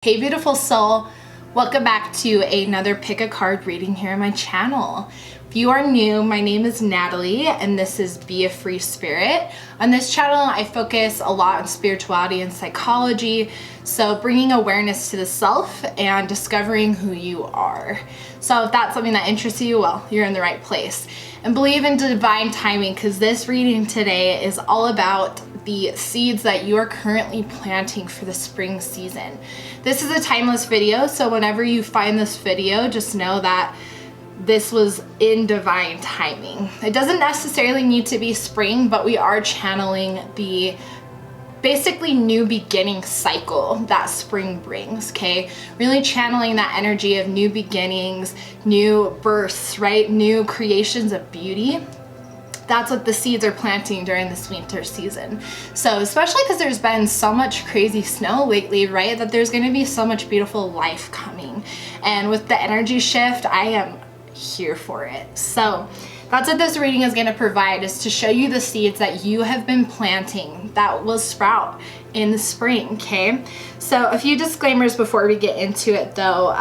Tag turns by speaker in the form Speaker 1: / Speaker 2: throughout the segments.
Speaker 1: Hey beautiful soul, welcome back to another pick a card reading here on my channel. If you are new, my name is Natalie and this is Be a Free Spirit. On this channel I focus a lot on spirituality and psychology, so bringing awareness to the self and discovering who you are. So if that's something that interests you, well, you're in the right place. And believe in divine timing, because this reading today is all about the seeds that you are currently planting for the spring season. This is a timeless video, so whenever you find this video, just know that this was in divine timing. It doesn't necessarily need to be spring, but we are channeling the basically new beginning cycle that spring brings, okay? Really channeling that energy of new beginnings, new births, right? New creations of beauty. That's what the seeds are planting during this winter season. So especially because there's been so much crazy snow lately, right? That there's gonna be so much beautiful life coming. And with the energy shift, I am here for it. So that's what this reading is gonna provide, is to show you the seeds that you have been planting that will sprout in the spring, okay? So a few disclaimers before we get into it though.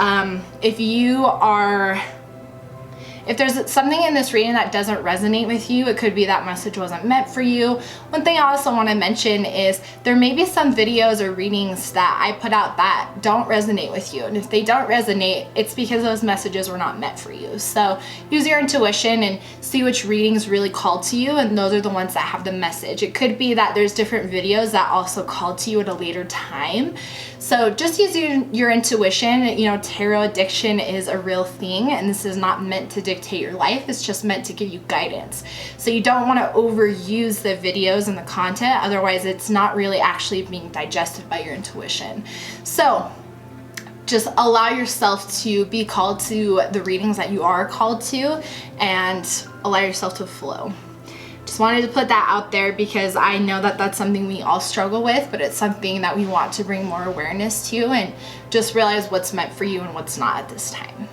Speaker 1: If there's something in this reading that doesn't resonate with you, it could be that message wasn't meant for you. One thing I also want to mention is there may be some videos or readings that I put out that don't resonate with you. And if they don't resonate, it's because those messages were not meant for you. So use your intuition and see which readings really call to you, and those are the ones that have the message. It could be that there's different videos that also call to you at a later time. So just use your intuition. You know, tarot addiction is a real thing, and this is not meant to dictate your life. It's just meant to give you guidance. So you don't want to overuse the videos and the content, otherwise it's not really actually being digested by your intuition. So just allow yourself to be called to the readings that you are called to, and allow yourself to flow. Just wanted to put that out there because I know that that's something we all struggle with, but it's something that we want to bring more awareness to and just realize what's meant for you and what's not at this time.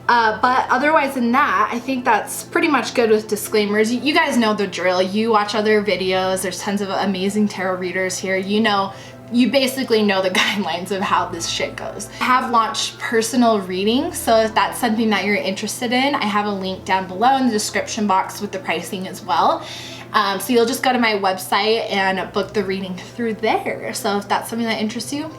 Speaker 1: But otherwise than that, I think that's pretty much good with disclaimers. You guys know the drill. You watch other videos. There's tons of amazing tarot readers here. You basically know the guidelines of how this shit goes. I have launched personal readings, so if that's something that you're interested in, I have a link down below in the description box with the pricing as well. So you'll just go to my website and book the reading through there. So if that's something that interests you,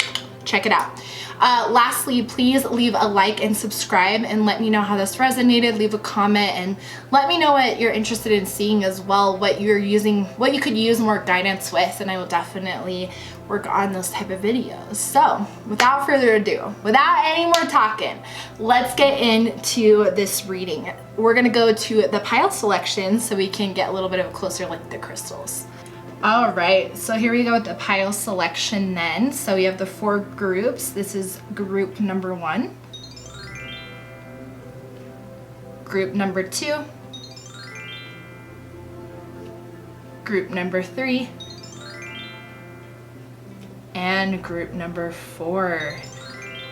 Speaker 1: check it out. Lastly, please leave a like and subscribe and let me know how this resonated. Leave a comment and let me know what you're interested in seeing as well, what you're using, what you could use more guidance with, and I will definitely work on those type of videos. So without further ado, without any more talking, let's get into this reading. We're gonna go to the pile selection so we can get a little bit of a closer look at the crystals. All right, so here we go with the pile selection then. So we have the 4 groups. This is group number 1, group number 2, group number 3, and group number 4.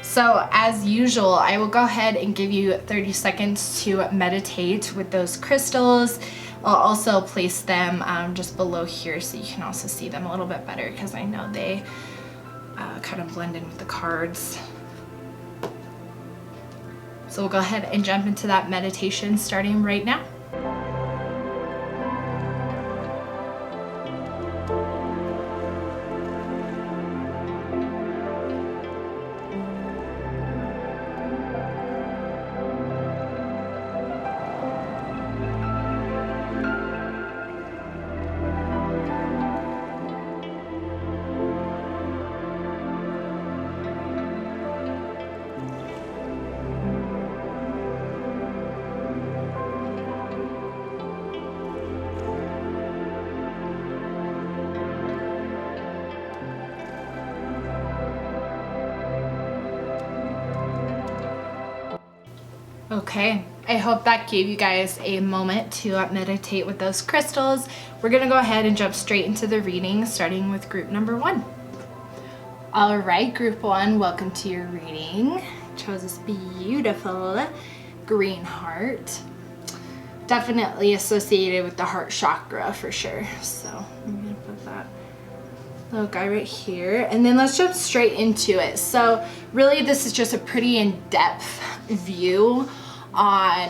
Speaker 1: So as usual, I will go ahead and give you 30 seconds to meditate with those crystals. I'll also place them just below here so you can also see them a little bit better, because I know they kind of blend in with the cards. So we'll go ahead and jump into that meditation starting right now. Okay, I hope that gave you guys a moment to meditate with those crystals. We're gonna go ahead and jump straight into the reading, starting with group number 1. All right, group 1, welcome to your reading. Chose this beautiful green heart. Definitely associated with the heart chakra for sure. So I'm gonna put that little guy right here, and then let's jump straight into it. So really this is just a pretty in-depth view on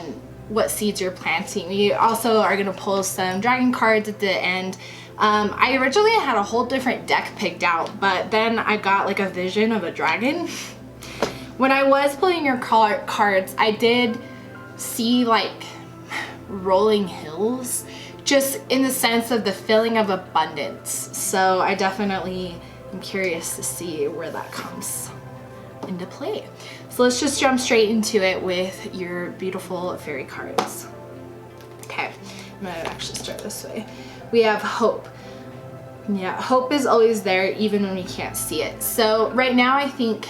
Speaker 1: what seeds you're planting. We also are going to pull some dragon cards at the end. I originally had a whole different deck picked out, but then I got like a vision of a dragon. When I was pulling your cards, I did see like rolling hills, just in the sense of the feeling of abundance. So I definitely am curious to see where that comes into play. So let's just jump straight into it with your beautiful fairy cards. Okay, I'm gonna actually start this way. We have hope. Yeah, hope is always there even when we can't see it. So right now I think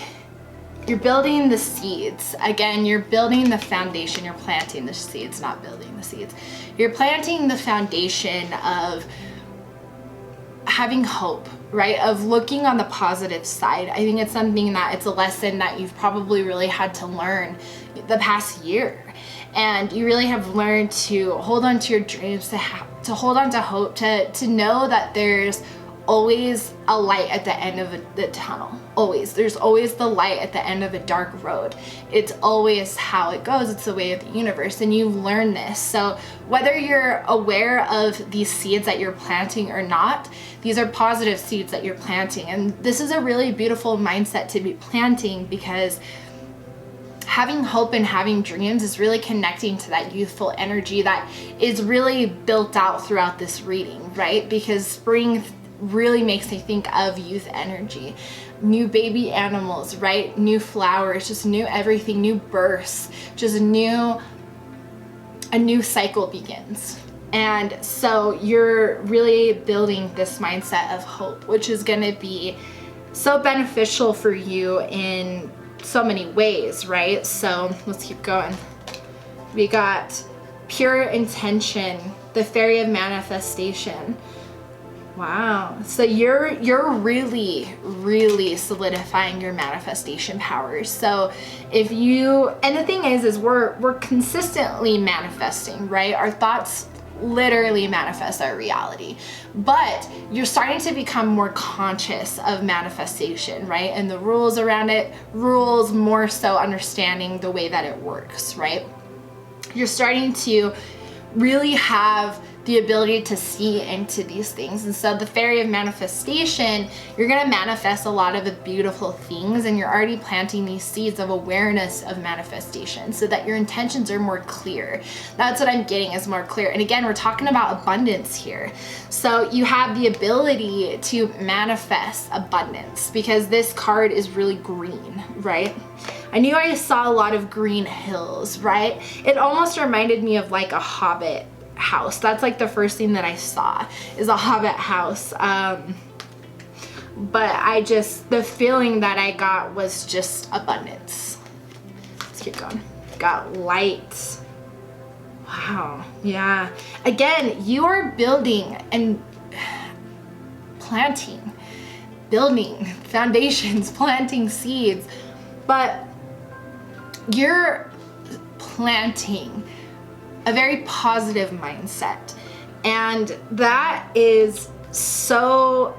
Speaker 1: you're building the seeds. Again, you're building the foundation. You're planting the seeds, not building the seeds. You're planting the foundation of having hope, right? Of looking on the positive side. I think it's something that it's a lesson that you've probably really had to learn the past year. And you really have learned to hold on to your dreams, to hold on to hope, to know that there's always a light at the end of the tunnel. Always. There's always the light at the end of a dark road. It's always how it goes. It's the way of the universe, and you've learned this. So whether you're aware of these seeds that you're planting or not, these are positive seeds that you're planting. And this is a really beautiful mindset to be planting, because having hope and having dreams is really connecting to that youthful energy that is really built out throughout this reading, right? Because spring really makes me think of youth energy, new baby animals, right? New flowers, just new everything, new births, just a new cycle begins. And so you're really building this mindset of hope, which is going to be so beneficial for you in so many ways, right? So let's keep going. We got pure intention, the fairy of manifestation. Wow. So you're really solidifying your manifestation powers. So if you, and the thing is we're consistently manifesting, right? Our thoughts literally manifest our reality, but you're starting to become more conscious of manifestation, right? And the rules around it, rules more so understanding the way that it works, right? You're starting to really have the ability to see into these things. And so the fairy of manifestation, you're gonna manifest a lot of the beautiful things, and you're already planting these seeds of awareness of manifestation so that your intentions are more clear. That's what I'm getting, is more clear. And again, we're talking about abundance here. So you have the ability to manifest abundance, because this card is really green, right? I knew I saw a lot of green hills, right? It almost reminded me of like a hobbit house. That's like the first thing that I saw, is a hobbit house. But the feeling that I got was just abundance. Let's keep going. Got light. Wow. Yeah. Again, you are building and planting, building foundations, planting seeds, but you're planting a very positive mindset. And that is so,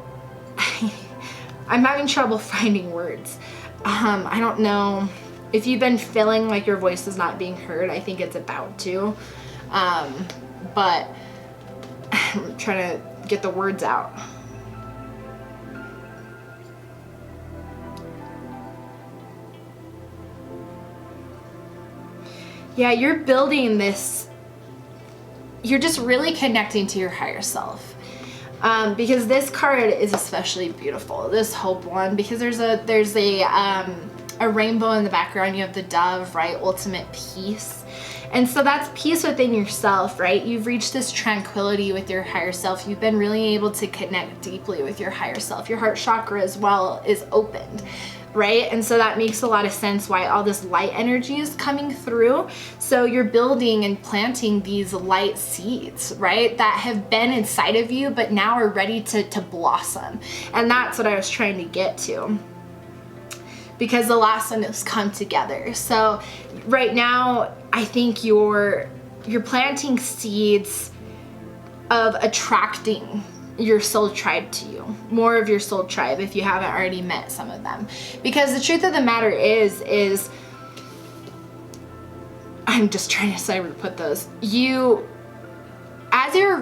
Speaker 1: I'm having trouble finding words. I don't know if you've been feeling like your voice is not being heard. I think it's about to, but I'm trying to get the words out. Yeah, you're building this, you're just really connecting to your higher self. Because this card is especially beautiful, this hope one, because there's a rainbow in the background. You have the dove, right? Ultimate peace. And so that's peace within yourself, right? You've reached this tranquility with your higher self. You've been really able to connect deeply with your higher self. Your heart chakra as well is opened, right? And so that makes a lot of sense why all this light energy is coming through. So you're building and planting these light seeds, right? That have been inside of you, but now are ready to blossom. And that's what I was trying to get to, because the last one has come together. So right now, I think you're planting seeds of attracting your soul tribe to you, more of your soul tribe if you haven't already met some of them. Because the truth of the matter is I'm just trying to decide where to put those. As you're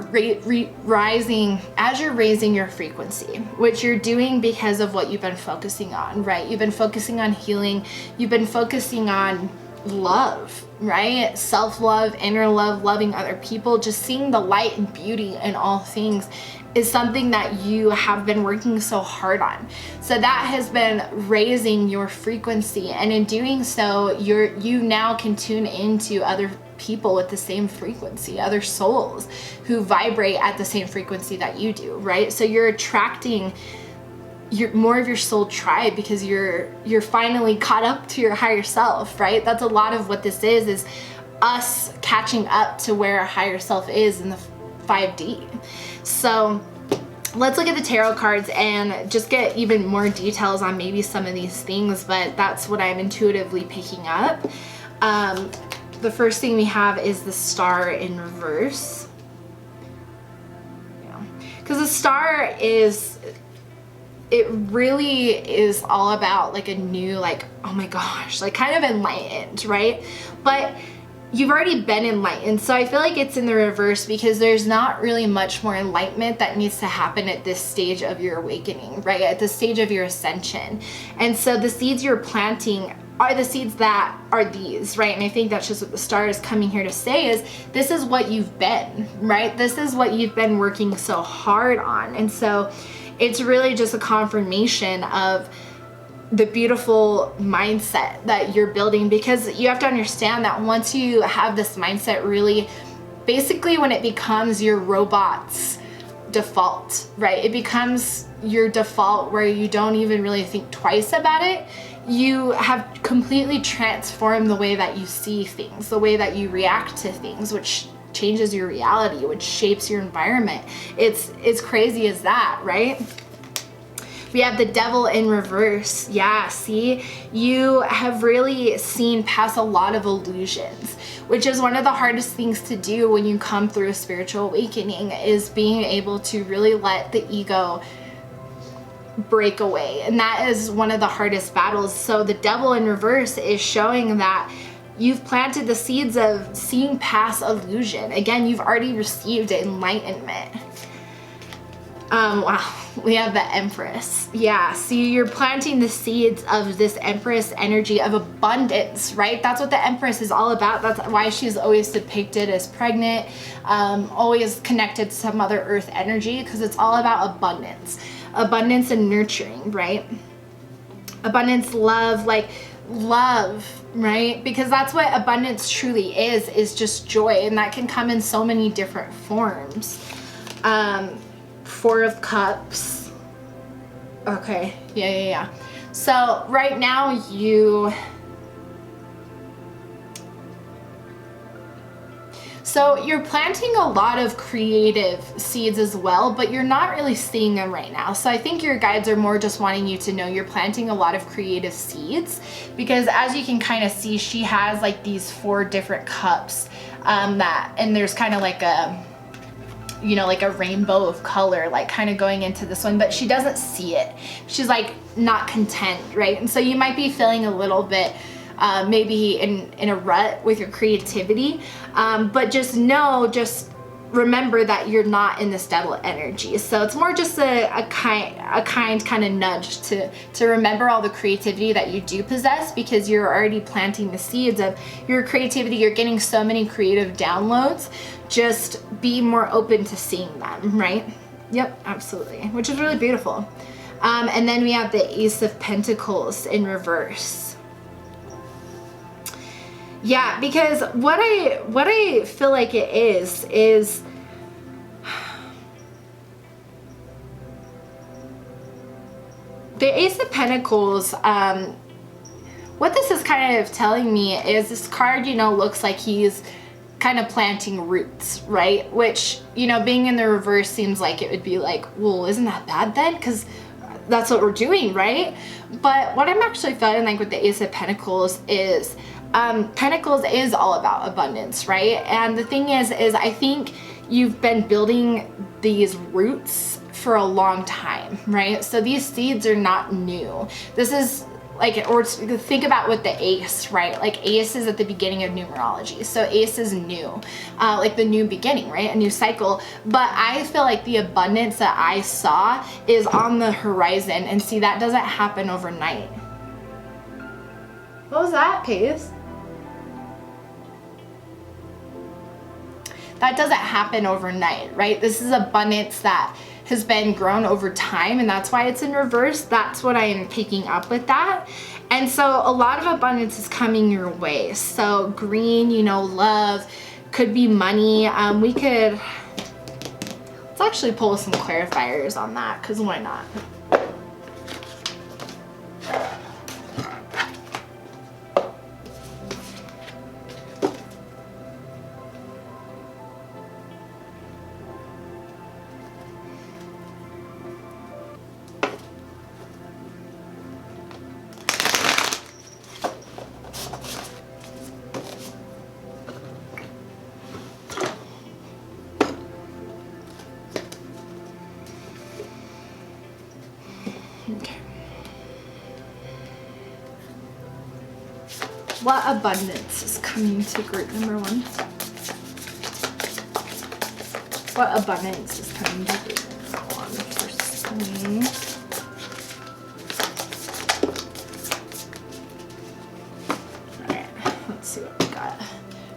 Speaker 1: raising your frequency, which you're doing because of what you've been focusing on, right? You've been focusing on healing. You've been focusing on love, right? Self-love, inner love, loving other people, just seeing the light and beauty in all things is something that you have been working so hard on. So that has been raising your frequency, and in doing so, you now can tune into other people with the same frequency, other souls who vibrate at the same frequency that you do, right? So you're attracting more of your soul tribe because you're finally caught up to your higher self, right? That's a lot of what this is us catching up to where our higher self is in the 5D. So let's look at the tarot cards and just get even more details on maybe some of these things, but that's what I'm intuitively picking up. The first thing we have is the Star in reverse. Because the Star it really is all about like a new, like, oh my gosh, like kind of enlightened, right? But you've already been enlightened. So I feel like it's in the reverse because there's not really much more enlightenment that needs to happen at this stage of your awakening, right? At this stage of your ascension. And so the seeds you're planting are the seeds that are these, right? And I think that's just what the Star is coming here to say is this is what you've been, right? This is what you've been working so hard on. And so it's really just a confirmation of the beautiful mindset that you're building, because you have to understand that once you have this mindset, really basically when it becomes your robot's default, right? It becomes your default where you don't even really think twice about it. You have completely transformed the way that you see things, the way that you react to things, which changes your reality, which shapes your environment. It's as crazy as that, right? We have the Devil in reverse. Yeah, see, you have really seen past a lot of illusions, which is one of the hardest things to do when you come through a spiritual awakening, is being able to really let the ego break away. And that is one of the hardest battles. So the Devil in reverse is showing that you've planted the seeds of seeing past illusion. Again, you've already received enlightenment. Wow, we have the Empress. Yeah, see, you're planting the seeds of this Empress energy of abundance, right? That's what the Empress is all about. That's why she's always depicted as pregnant, always connected to some other earth energy, because it's all about abundance and nurturing, right? Abundance, love, like love, right? Because that's what abundance truly is just joy, and that can come in so many different forms. Four of Cups. Okay, yeah. So right now you're planting a lot of creative seeds as well, but you're not really seeing them right now. So I think your guides are more just wanting you to know you're planting a lot of creative seeds, because as you can kind of see, she has like these 4 different cups, and there's kind of like a, you know, like a rainbow of color, like kind of going into this one, but she doesn't see it. She's like not content, right? And so you might be feeling a little bit maybe in a rut with your creativity, but just remember that you're not in this devil energy. So it's more just a kind of nudge to remember all the creativity that you do possess, because you're already planting the seeds of your creativity. You're getting so many creative downloads. Just be more open to seeing them, right? Yep, absolutely, which is really beautiful. And then we have the Ace of Pentacles in reverse. Yeah, because what I feel like it is the Ace of Pentacles. What this is kind of telling me is this card, you know, looks like he's kind of planting roots, right? Which, you know, being in the reverse seems like it would be like, well, isn't that bad then? Because that's what we're doing, right? But what I'm actually feeling like with the Ace of Pentacles is Pentacles is all about abundance, right? And the thing is I think you've been building these roots for a long time, right? So these seeds are not new. This is like, or think about with the ace, right? Like ace is at the beginning of numerology. So ace is new, like the new beginning, right? A new cycle. But I feel like the abundance that I saw is on the horizon. And see, that doesn't happen overnight. What was that, Pace? That doesn't happen overnight, right? This is abundance that has been grown over time, and that's why it's in reverse. That's what I am picking up with that. And so a lot of abundance is coming your way. So green, you know, love, could be money. Let's actually pull some clarifiers on that, because why not? Okay. What abundance is coming to group number 1? What abundance is coming to group number 1 for me? Alright, let's see what we got.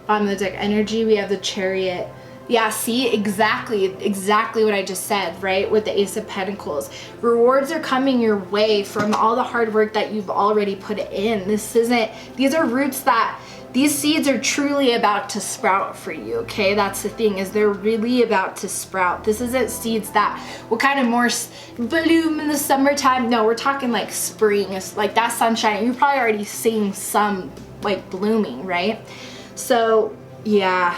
Speaker 1: Bottom of the deck energy, we have the Chariot. Yeah, see, exactly what I just said, right? With the Ace of Pentacles. Rewards are coming your way from all the hard work that you've already put in. These are roots that, these seeds are truly about to sprout for you, okay? That's the thing, is they're really about to sprout. This isn't seeds that will kind of more bloom in the summertime. No, we're talking like spring. It's like that sunshine. You're probably already seeing some like blooming, right? So, yeah.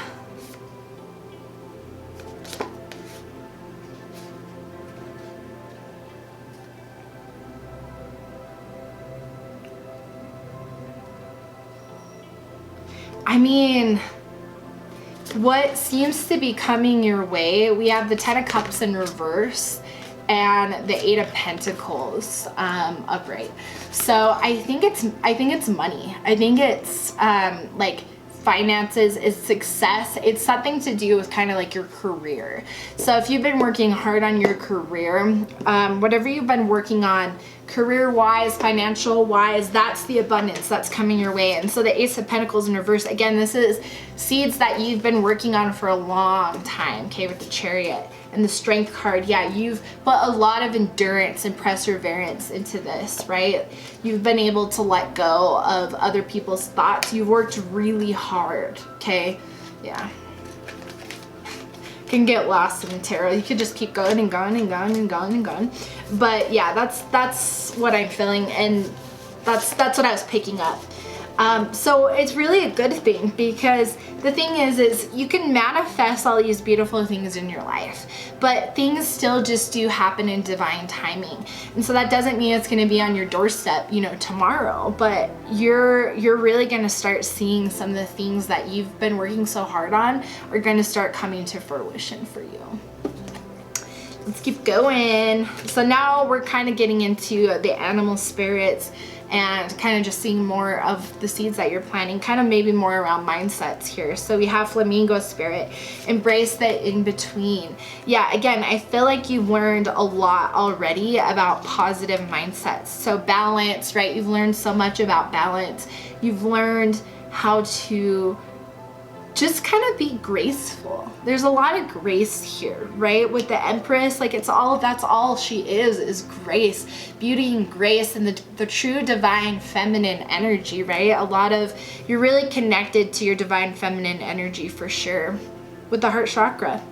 Speaker 1: I mean, what seems to be coming your way, we have the 10 of Cups in reverse and the 8 of Pentacles upright. So I think it's money. I think it's like finances, is success. It's something to do with kind of like your career. So if you've been working hard on your career, whatever you've been working on career-wise, financial-wise, that's the abundance that's coming your way. And so the Ace of Pentacles in reverse, again, this is seeds that you've been working on for a long time, okay, with the Chariot. And the Strength card, yeah, you've put a lot of endurance and perseverance into this, right? You've been able to let go of other people's thoughts. You've worked really hard, okay? Yeah. Can get lost in the tarot. You could just keep going and going and going and going and going. But yeah, that's what I'm feeling, and that's what I was picking up. So it's really a good thing, because the thing is you can manifest all these beautiful things in your life, but things still just do happen in divine timing. And so that doesn't mean it's going to be on your doorstep, you know, tomorrow, but you're really going to start seeing some of the things that you've been working so hard on are going to start coming to fruition for you. Let's keep going. So now we're kind of getting into the animal spirits and kind of just seeing more of the seeds that you're planting, kind of maybe more around mindsets here. So we have Flamingo Spirit, embrace the in-between. Yeah, again, I feel like you've learned a lot already about positive mindsets. So balance, right? You've learned so much about balance. You've learned how to just kind of be graceful. There's a lot of grace here, right? With the Empress, like that's all she is grace, beauty and grace, and the true divine feminine energy, right? You're really connected to your divine feminine energy for sure. With the heart chakra.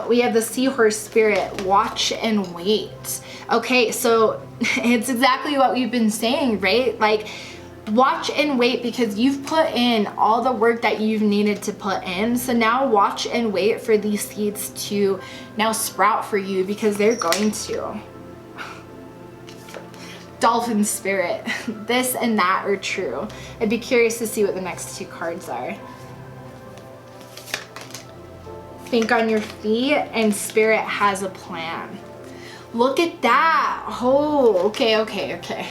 Speaker 1: We have the Seahorse Spirit, watch and wait. Okay, so it's exactly what we've been saying, right? Like, watch and wait, because you've put in all the work that you've needed to put in. So now watch and wait for these seeds to now sprout for you, because they're going to. Dolphin Spirit, this and that are true. I'd be curious to see what the next two cards are. think on your feet, and spirit has a plan. Look at that. Oh, okay.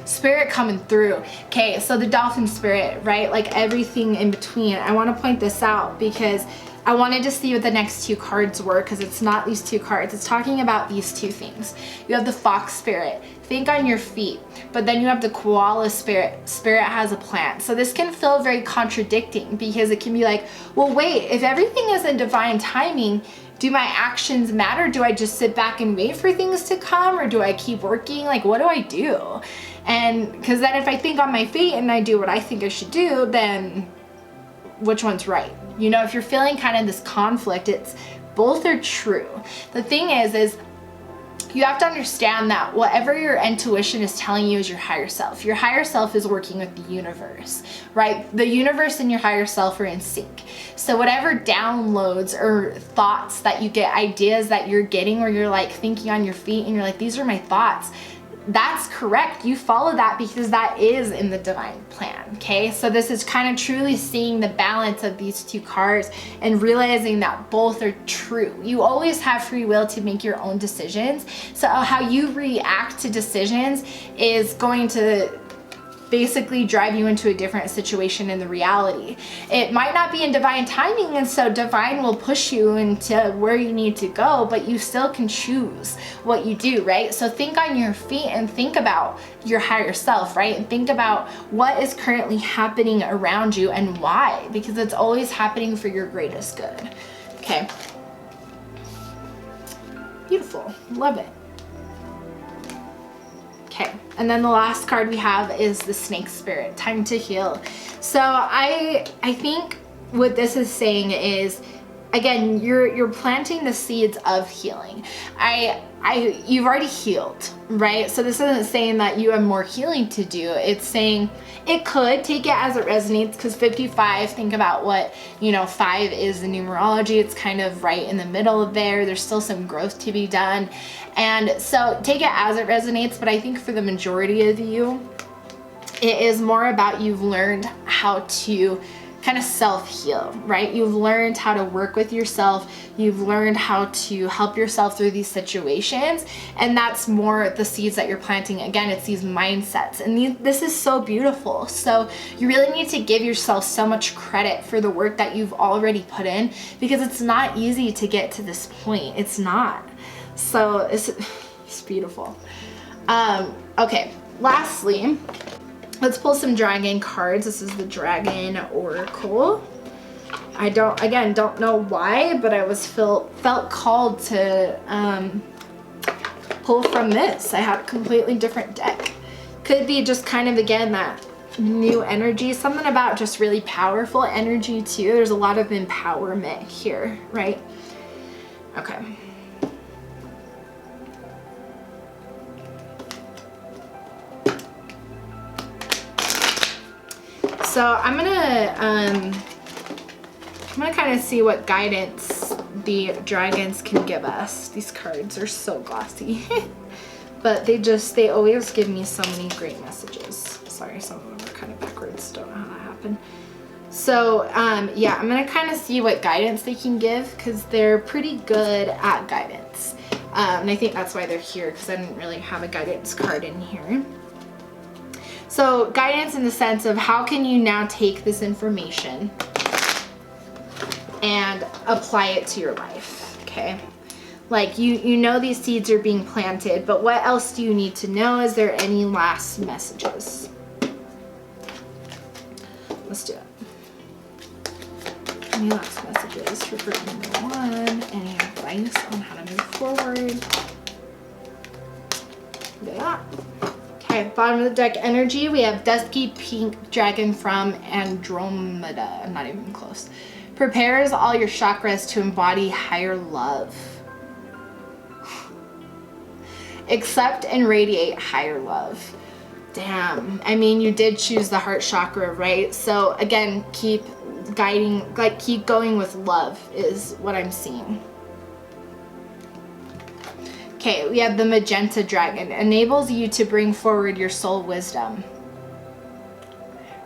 Speaker 1: Spirit coming through. Okay, so the dolphin spirit, right? Like everything in between. I want to point this out because I wanted to see what the next two cards were, because it's not these two cards. It's talking about these two things. You have the fox spirit, think on your feet, but then you have the koala spirit, spirit has a plan. So this can feel very contradicting, because it can be like, well, wait, if everything is in divine timing, do my actions matter? Do I just sit back and wait for things to come, or do I keep working? Like, what do I do? And because then if I think on my feet and I do what I think I should do, then which one's right? You know, if you're feeling kind of this conflict, it's both are true. The thing is you have to understand that whatever your intuition is telling you is your higher self. Your higher self is working with the universe, right? The universe and your higher self are in sync. So whatever downloads or thoughts that you get, ideas that you're getting, where you're like thinking on your feet and you're like, these are my thoughts, that's correct. You follow that because that is in the divine plan, okay? So this is kind of truly seeing the balance of these two cards and realizing that both are true. You always have free will to make your own decisions. So how you react to decisions is going to basically drive you into a different situation in the reality. It might not be in divine timing, and so divine will push you into where you need to go, but you still can choose what you do, right? So think on your feet and think about your higher self, right? And think about what is currently happening around you and why, because it's always happening for your greatest good. Okay. Beautiful. Love it. Okay, and then the last card we have is the snake spirit, time to heal. So I think what this is saying is, again, you're planting the seeds of healing. You've already healed, right? So this isn't saying that you have more healing to do. It's saying it could, take it as it resonates, because 55, think about what, 5 is in numerology. It's kind of right in the middle of there. There's still some growth to be done. And so take it as it resonates, but I think for the majority of you, it is more about you've learned how to kind of self-heal, right? You've learned how to work with yourself. You've learned how to help yourself through these situations. And that's more the seeds that you're planting. Again, it's these mindsets. And this is so beautiful. So you really need to give yourself so much credit for the work that you've already put in, because it's not easy to get to this point. It's not. So it's beautiful. Okay, lastly, let's pull some dragon cards. This is the Dragon Oracle. I don't know why, but I felt called to pull from this. I had a completely different deck. Could be just kind of, again, that new energy, something about just really powerful energy too. There's a lot of empowerment here, right? Okay. So I'm gonna kind of see what guidance the dragons can give us. These cards are so glossy, but they always give me so many great messages. Sorry, some of them are kind of backwards. Don't know how that happened. So yeah, I'm gonna kind of see what guidance they can give, because they're pretty good at guidance. And I think that's why they're here, because I didn't really have a guidance card in here. So guidance in the sense of how can you now take this information and apply it to your life, okay? Like you know these seeds are being planted, but what else do you need to know? Is there any last messages? Let's do it. Any last messages for group number 1? Any advice on how to move forward? Yeah. Okay, bottom of the deck energy, we have Dusky Pink Dragon from Andromeda. I'm not even close. Prepares all your chakras to embody higher love. Accept and radiate higher love. Damn. I mean, you did choose the heart chakra, right? So again, keep guiding, like keep going with love is what I'm seeing. Okay, we have the Magenta Dragon. Enables you to bring forward your soul wisdom.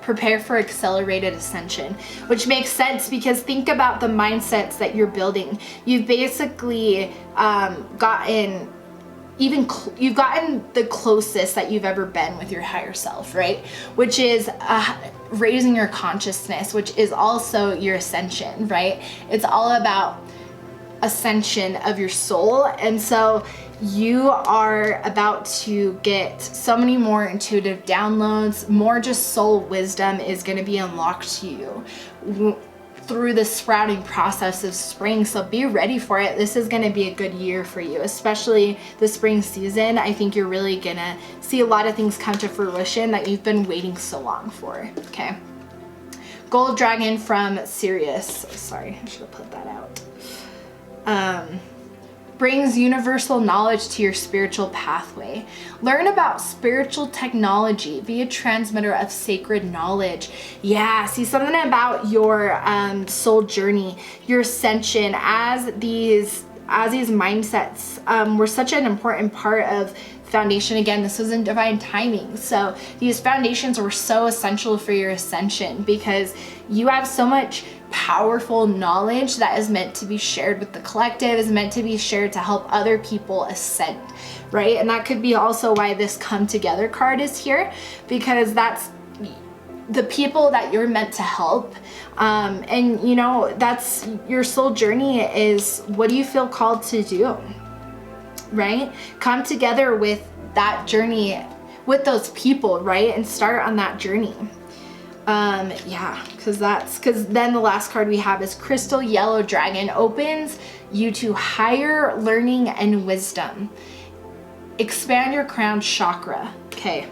Speaker 1: prepare for accelerated ascension, which makes sense because think about the mindsets that you're building. You've basically gotten the closest that you've ever been with your higher self, right? Which is raising your consciousness, which is also your ascension, right? It's all about ascension of your soul. And so you are about to get so many more intuitive downloads, more just soul wisdom is going to be unlocked to you through the sprouting process of spring. So be ready for it. This is going to be a good year for you, especially the spring season. I think you're really going to see a lot of things come to fruition that you've been waiting so long for. Okay. Gold Dragon from Sirius. Sorry, I should have put that out. Brings universal knowledge to your spiritual pathway. Learn about spiritual technology, be a transmitter of sacred knowledge. Yeah, see something about your soul journey, your ascension, as these mindsets were such an important part of foundation. Again, this was in divine timing. So these foundations were so essential for your ascension because you have so much powerful knowledge that is meant to be shared with the collective, is meant to be shared to help other people ascend, right? And that could be also why this come together card is here, because that's the people that you're meant to help. And you know, that's your soul journey is, what do you feel called to do, right? Come together with that journey with those people, right? And start on that journey. Yeah, because then the last card we have is Crystal Yellow Dragon. Opens you to higher learning and wisdom. Expand your crown chakra. Okay.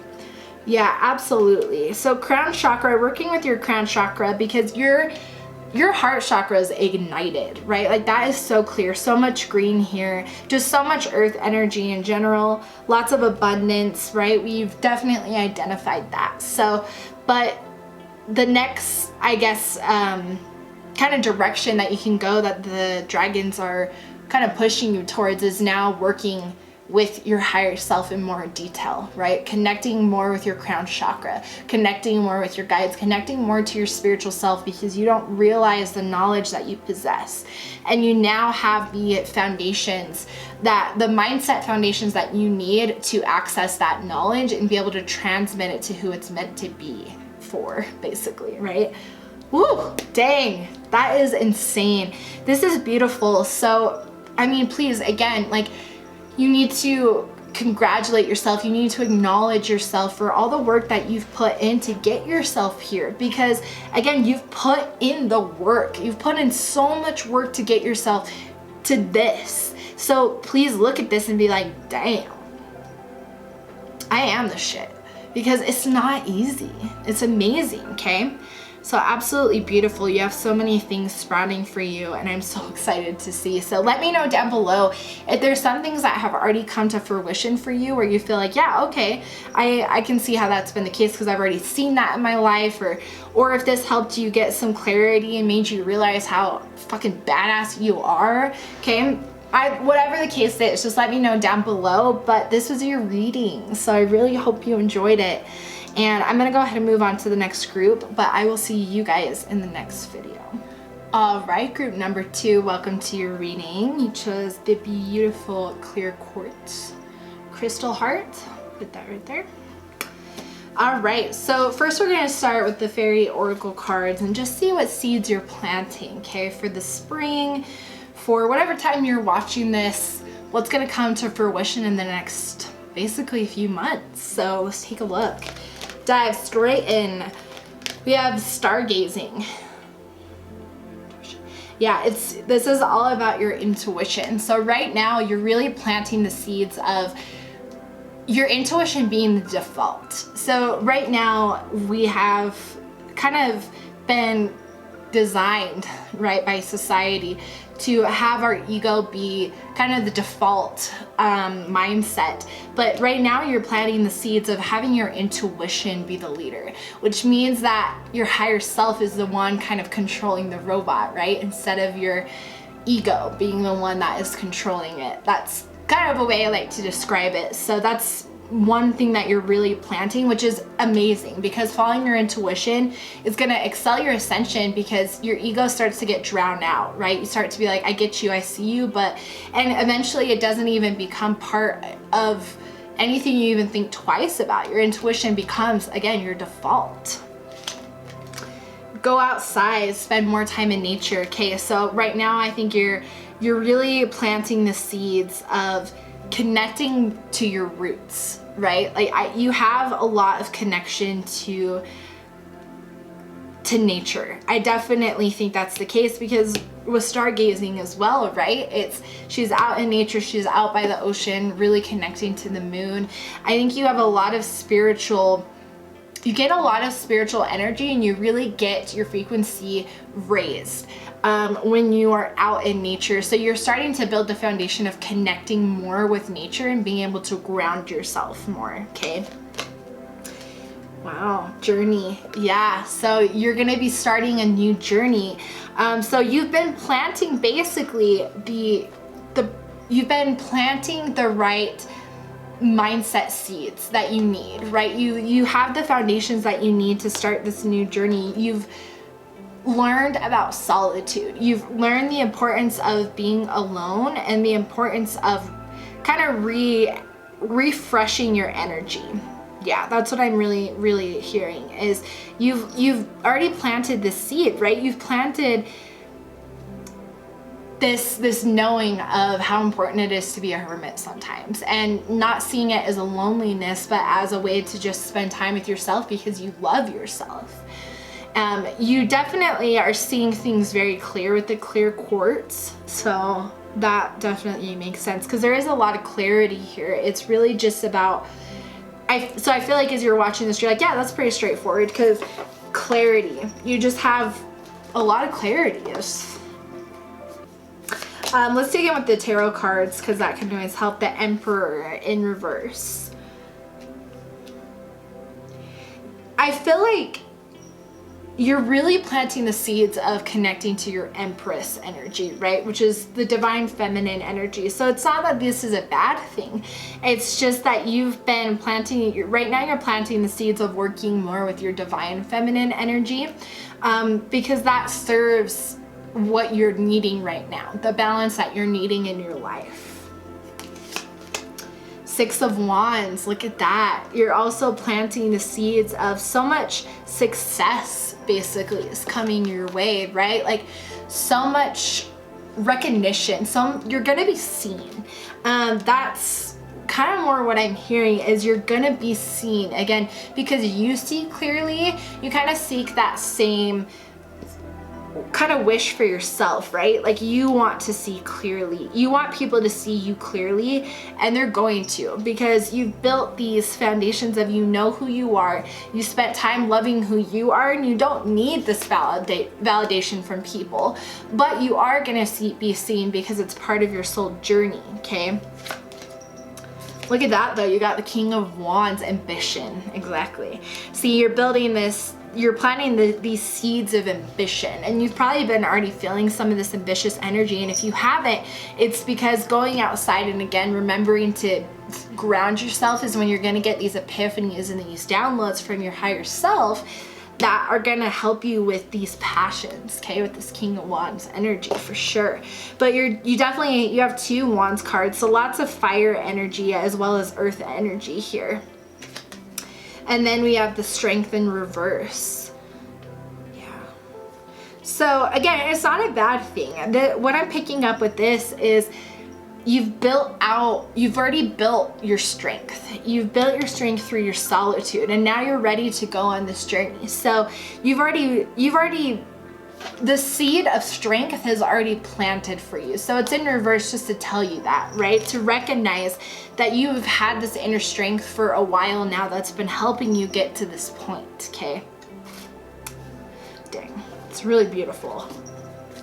Speaker 1: Yeah, absolutely. So crown chakra, working with your crown chakra, because your heart chakra is ignited, right? Like that is so clear. So much green here, just so much earth energy in general, lots of abundance, right? We've definitely identified that. So, but the next, I guess, kind of direction that you can go, that the dragons are kind of pushing you towards, is now working with your higher self in more detail, right? Connecting more with your crown chakra, connecting more with your guides, connecting more to your spiritual self, because you don't realize the knowledge that you possess. And you now have the foundations, that the mindset foundations that you need to access that knowledge and be able to transmit it to who it's meant to be for, basically, right? Woo, dang, that is insane. This is beautiful. So, I mean, please, again, like, you need to congratulate yourself. You need to acknowledge yourself for all the work that you've put in to get yourself here. Because again, you've put in the work. You've put in so much work to get yourself to this. So please look at this and be like, damn, I am the shit. Because it's not easy. It's amazing, okay? So absolutely beautiful. You have so many things sprouting for you, and I'm so excited to see. So let me know down below if there's some things that have already come to fruition for you where you feel like, yeah, okay, I can see how that's been the case because I've already seen that in my life, or if this helped you get some clarity and made you realize how fucking badass you are, okay? Whatever the case is, just let me know down below. But this was your reading, so I really hope you enjoyed it. And I'm gonna go ahead and move on to the next group, but I will see you guys in the next video. All right, group number 2, welcome to your reading. You chose the beautiful clear quartz crystal heart. Put that right there. All right, so first we're gonna start with the fairy oracle cards and just see what seeds you're planting, okay, for the spring, for whatever time you're watching this, what's gonna come to fruition in the next, basically, few months. So let's take a look. Dive straight in. We have stargazing. Yeah, this is all about your intuition. So right now you're really planting the seeds of your intuition being the default. So right now we have kind of been designed, right, by society to have our ego be kind of the default mindset. But right now you're planting the seeds of having your intuition be the leader, which means that your higher self is the one kind of controlling the robot, right? Instead of your ego being the one that is controlling it. That's kind of a way I like to describe it. So that's one thing that you're really planting, which is amazing, because following your intuition is going to excel your ascension, because your ego starts to get drowned out, right? You start to be like, I get you, I see you, and eventually it doesn't even become part of anything you even think twice about. Your intuition becomes, again, your default. Go outside, spend more time in nature. Okay, so right now I think you're really planting the seeds of connecting to your roots, right? Like you have a lot of connection to nature. I definitely think that's the case, because with stargazing as well, right? She's out in nature, she's out by the ocean, really connecting to the moon. I think you have a lot of you get a lot of spiritual energy, and you really get your frequency raised when you are out in nature. So you're starting to build the foundation of connecting more with nature and being able to ground yourself more, okay? Wow, journey. Yeah, so you're gonna be starting a new journey. So you've been planting basically you've been planting the right mindset seeds that you need, right? You have the foundations that you need to start this new journey. You've learned about solitude. You've learned the importance of being alone and the importance of kind of refreshing your energy. Yeah, that's what I'm really, really hearing, is you've already planted this seed, right? You've planted this knowing of how important it is to be a hermit sometimes, and not seeing it as a loneliness, but as a way to just spend time with yourself because you love yourself. You definitely are seeing things very clear with the clear quartz, so that definitely makes sense, because there is a lot of clarity here. It's really just about, so I feel like as you're watching this, you're like, yeah, that's pretty straightforward, because clarity, you just have a lot of clarity. Let's take it with the tarot cards, because that can always help. The Emperor in reverse. I feel like you're really planting the seeds of connecting to your Empress energy, right? Which is the divine feminine energy. So it's not that this is a bad thing. It's just that you've been planting, right now you're planting the seeds of working more with your divine feminine energy, because that serves what you're needing right now, the balance that you're needing in your life. Six of Wands, look at that. You're also planting the seeds of so much success basically is coming your way, right? Like so much recognition, you're gonna be seen. That's kind of more what I'm hearing, is you're gonna be seen again, because you see clearly. You kind of seek that same kind of wish for yourself, right? Like you want to see clearly. You want people to see you clearly, and they're going to, because you've built these foundations of, you know who you are. You spent time loving who you are, and you don't need this validation from people, but you are going to be seen because it's part of your soul journey, okay? Look at that though. You got the King of Wands, ambition. Exactly. See, you're building this, you're planting these seeds of ambition, and you've probably been already feeling some of this ambitious energy. And if you haven't, it's because going outside and again remembering to ground yourself is when you're going to get these epiphanies and these downloads from your higher self that are going to help you with these passions, okay, with this King of Wands energy for sure. But you have two Wands cards, so lots of fire energy as well as earth energy here. And then we have the Strength in reverse. Yeah. So again, it's not a bad thing. What I'm picking up with this is you've already built your strength. You've built your strength through your solitude, and now you're ready to go on this journey. So the seed of strength has already planted for you. So it's in reverse just to tell you that, right? To recognize that you've had this inner strength for a while now that's been helping you get to this point, okay? Dang, it's really beautiful.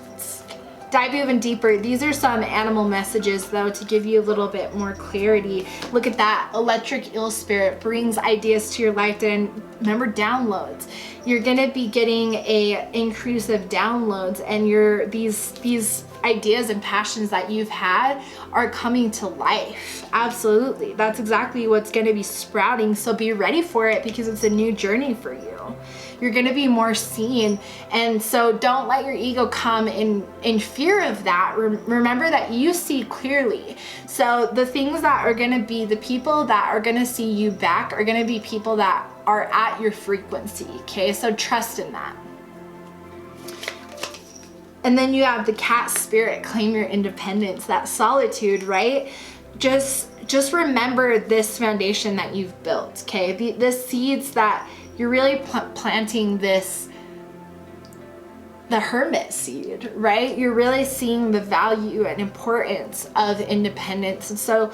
Speaker 1: Let's dive even deeper. These are some animal messages though, to give you a little bit more clarity. Look at that. Electric eel spirit brings ideas to your life, and remember, downloads. You're gonna be getting a increase of downloads, and these ideas and passions that you've had are coming to life. Absolutely. That's exactly what's going to be sprouting. So be ready for it, because it's a new journey for you. You're going to be more seen. And so don't let your ego come in fear of that. Remember that you see clearly. So the things that are going to be, the people that are going to see you back are going to be people that are at your frequency. Okay. So trust in that. And then you have the cat spirit, claim your independence, that solitude, right? Just remember this foundation that you've built, okay? The seeds that you're really planting, the hermit seed, right? You're really seeing the value and importance of independence. And so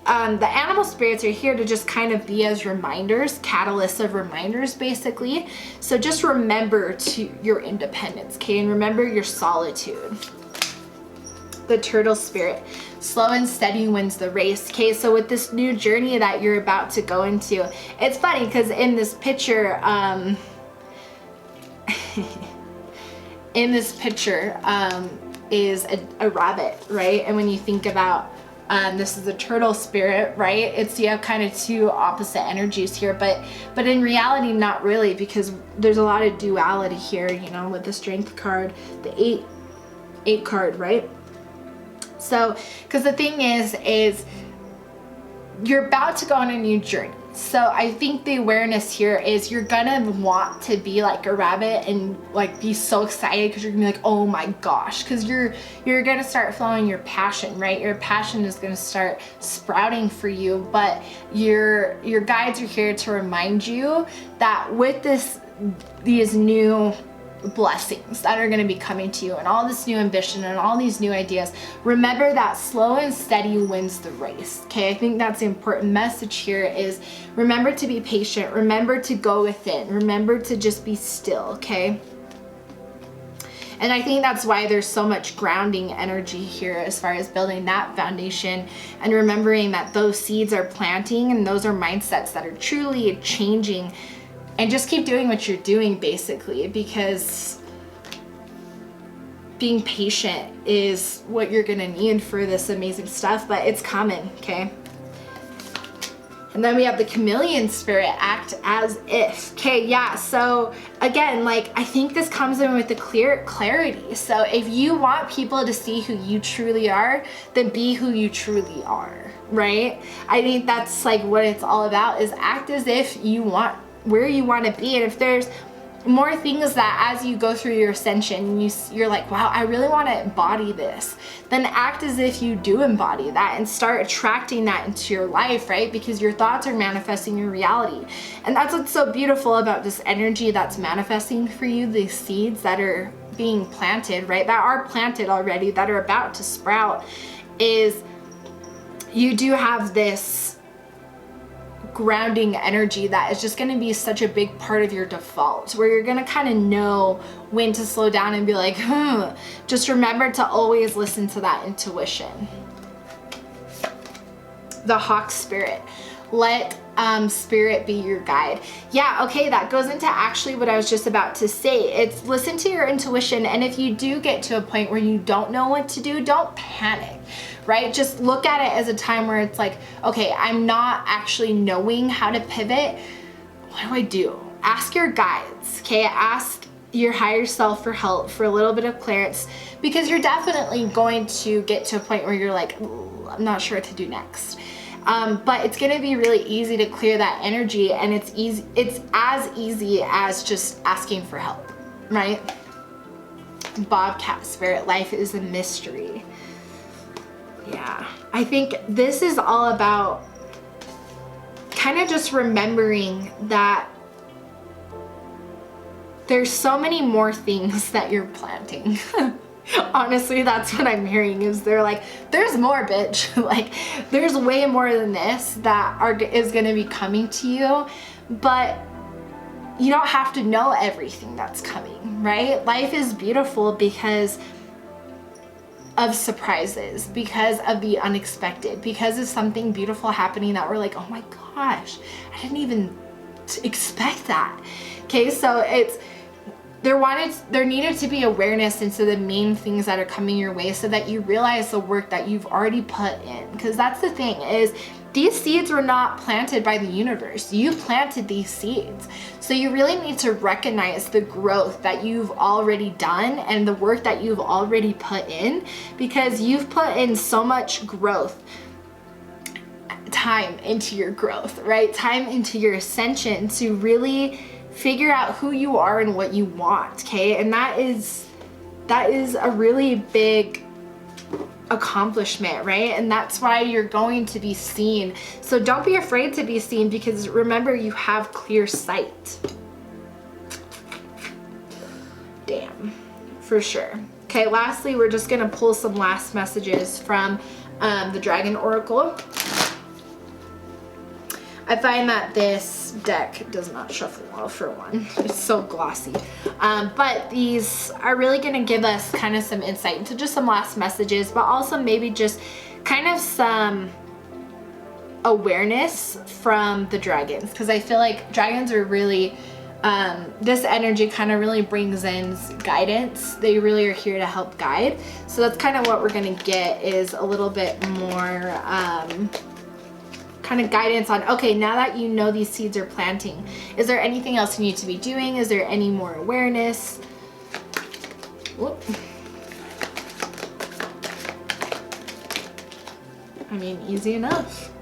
Speaker 1: the animal spirits are here to just kind of be as reminders, catalysts of reminders, basically. So just remember your independence, okay? And remember your solitude. The turtle spirit, slow and steady wins the race. Okay, so with this new journey that you're about to go into, it's funny because in this picture, is a rabbit, right? And when you think about this is a turtle spirit, right? You have kind of two opposite energies here, but in reality, not really, because there's a lot of duality here, you know, with the strength card, the eight card, right? So, because the thing is you're about to go on a new journey. So I think the awareness here is you're gonna want to be like a rabbit and like be so excited, because you're gonna be like, oh my gosh, because you're gonna start following your passion, right? Your passion is gonna start sprouting for you, but your guides are here to remind you that with these new blessings that are going to be coming to you and all this new ambition and all these new ideas, remember that slow and steady wins the race. Okay, I think that's the important message here is remember to be patient, remember to go within, remember to just be still. Okay, and I think that's why there's so much grounding energy here as far as building that foundation and remembering that those seeds are planting and those are mindsets that are truly changing. And just keep doing what you're doing, basically, because being patient is what you're gonna need for this amazing stuff, but it's coming, okay? And then we have the chameleon spirit, act as if. Okay, yeah, so again, like, I think this comes in with the clarity. So if you want people to see who you truly are, then be who you truly are, right? I think that's like what it's all about, is act as if you want where you want to be. And if there's more things that as you go through your ascension you're like, wow, I really want to embody this, then act as if you do embody that and start attracting that into your life, right? Because your thoughts are manifesting your reality. And that's what's so beautiful about this energy that's manifesting for you, these seeds that are being planted, right? That are planted already, that are about to sprout, is you do have this grounding energy that is just going to be such a big part of your default, where you're going to kind of know when to slow down and be like, just remember to always listen to that intuition. The hawk spirit, let spirit be your guide. Yeah, okay, that goes into actually what I was just about to say. It's listen to your intuition, and if you do get to a point where you don't know what to do, don't panic, right? Just look at it as a time where it's like, okay, I'm not actually knowing how to pivot. What do I do? Ask your guides, okay? Ask your higher self for help, for a little bit of clearance, because you're definitely going to get to a point where you're like, I'm not sure what to do next. But it's going to be really easy to clear that energy, and it's as easy as just asking for help, right? Bobcat spirit, life is a mystery. Yeah, I think this is all about kind of just remembering that there's so many more things that you're planting. Honestly, that's what I'm hearing, is they're like, there's more, bitch. Like, there's way more than this that is going to be coming to you, but you don't have to know everything that's coming, right? Life is beautiful because of surprises, because of the unexpected, because of something beautiful happening that we're like, oh my gosh, I didn't even expect that. Okay, so there needed to be awareness into the main things that are coming your way so that you realize the work that you've already put in. Because that's the thing, is these seeds were not planted by the universe. You planted these seeds. So you really need to recognize the growth that you've already done and the work that you've already put in, because you've put in so much growth, time into your growth, right? Time into your ascension to really figure out who you are and what you want, okay? And that is a really big accomplishment, right? And that's why you're going to be seen. So don't be afraid to be seen, because remember, you have clear sight. Damn, for sure. Okay, lastly, we're just gonna pull some last messages from the Dragon Oracle. I find that this deck does not shuffle well, for one. It's so glossy. But these are really gonna give us kind of some insight into just some last messages, but also maybe just kind of some awareness from the dragons. Because I feel like dragons are really, this energy kind of really brings in guidance. They really are here to help guide. So that's kind of what we're gonna get, is a little bit more, kind of guidance on, okay, now that you know these seeds are planting, is there anything else you need to be doing? Is there any more awareness? Whoop. I mean, easy enough.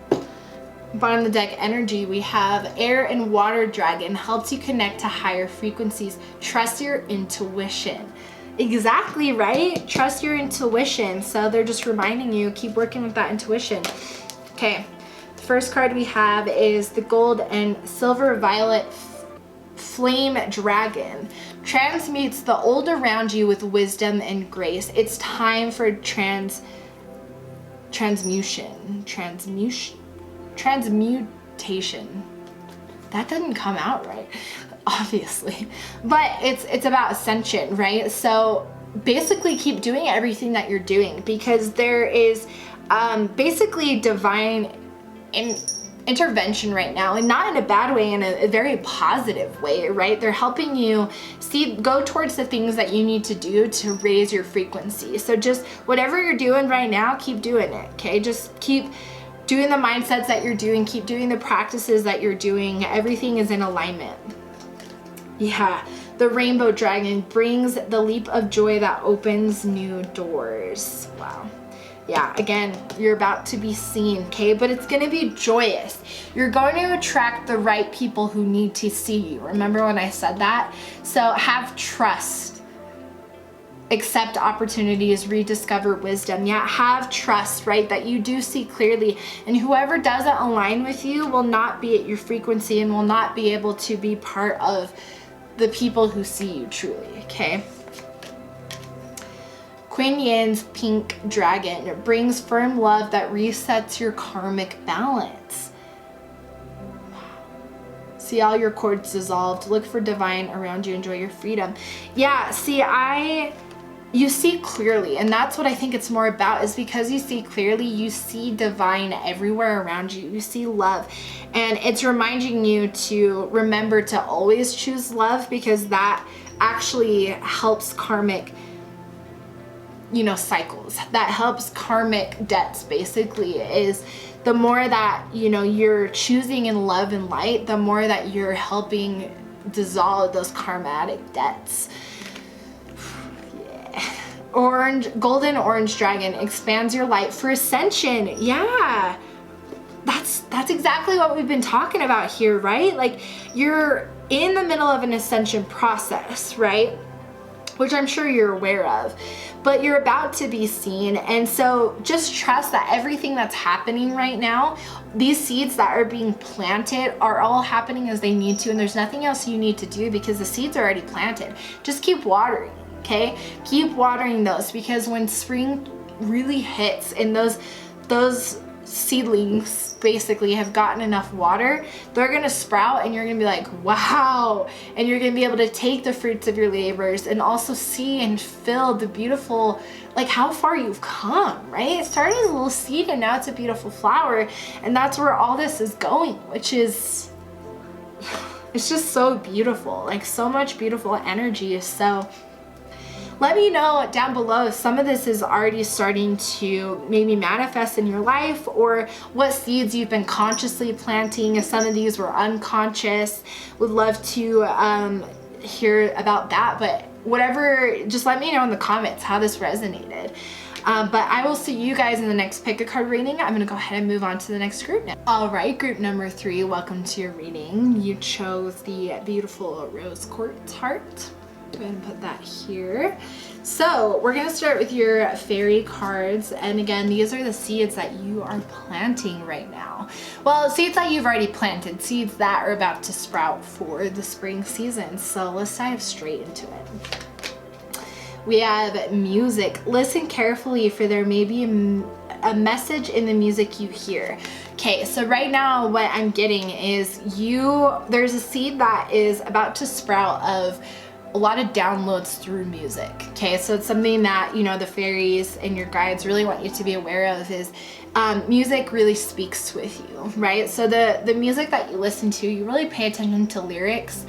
Speaker 1: Bottom of the deck energy, we have air and water dragon, helps you connect to higher frequencies. Trust your intuition. Exactly, right? Trust your intuition. So they're just reminding you, keep working with that intuition. Okay. First card we have is the gold and silver violet flame dragon. Transmutes the old around you with wisdom and grace. It's time for transmutation. That didn't come out right, obviously. But it's about ascension, right? So basically keep doing everything that you're doing, because there is basically divine intervention right now, and not in a bad way, in a very positive way, right? They're helping you go towards the things that you need to do to raise your frequency. So just whatever you're doing right now, keep doing it, okay? Just keep doing the mindsets that you're doing, keep doing the practices that you're doing. Everything is in alignment. Yeah, the rainbow dragon brings the leap of joy that opens new doors. Wow. Yeah, again, you're about to be seen, okay? But it's gonna be joyous. You're going to attract the right people who need to see you. Remember when I said that? So have trust. Accept opportunities, rediscover wisdom. Yeah, have trust, right? That you do see clearly. And whoever doesn't align with you will not be at your frequency and will not be able to be part of the people who see you truly, okay? Queen Yin's pink dragon brings firm love that resets your karmic balance. See all your cords dissolved. Look for divine around you. Enjoy your freedom. Yeah, see, you see clearly, and that's what I think it's more about, is because you see clearly, you see divine everywhere around you. You see love, and it's reminding you to remember to always choose love, because that actually helps karmic, cycles. That helps karmic debts, basically, is the more that, you're choosing in love and light, the more that you're helping dissolve those karmatic debts. Golden orange dragon expands your light for ascension. Yeah, that's exactly what we've been talking about here, right? Like, you're in the middle of an ascension process, right? Which I'm sure you're aware of, but you're about to be seen. And so just trust that everything that's happening right now, these seeds that are being planted, are all happening as they need to, and there's nothing else you need to do, because the seeds are already planted. Just keep watering, okay? Keep watering those, because when spring really hits and those seedlings basically have gotten enough water, they're gonna sprout, and you're gonna be like, wow, and you're gonna be able to take the fruits of your labors and also see and feel the beautiful, like, how far you've come, right? It started as a little seed and now it's a beautiful flower, and that's where all this is going, which is It's just so beautiful, like so much beautiful energy. So let me know down below if some of this is already starting to maybe manifest in your life, or what seeds you've been consciously planting, if some of these were unconscious. Would love to hear about that. But whatever, just let me know in the comments how this resonated. But I will see you guys in the next pick a card reading. I'm gonna go ahead and move on to the next group now. All right, group number 3, welcome to your reading. You chose the beautiful rose quartz heart. Go ahead and put that here. So we're gonna start with your fairy cards. And again, these are the seeds that you are planting right now. Well, seeds that you've already planted, seeds that are about to sprout for the spring season. So let's dive straight into it. We have music. Listen carefully, for there may be a message in the music you hear. Okay, so right now what I'm getting is there's a seed that is about to sprout of a lot of downloads through music. Okay, so it's something that, you know, the fairies and your guides really want you to be aware of is music really speaks with you, right? So the music that you listen to, you really pay attention to lyrics.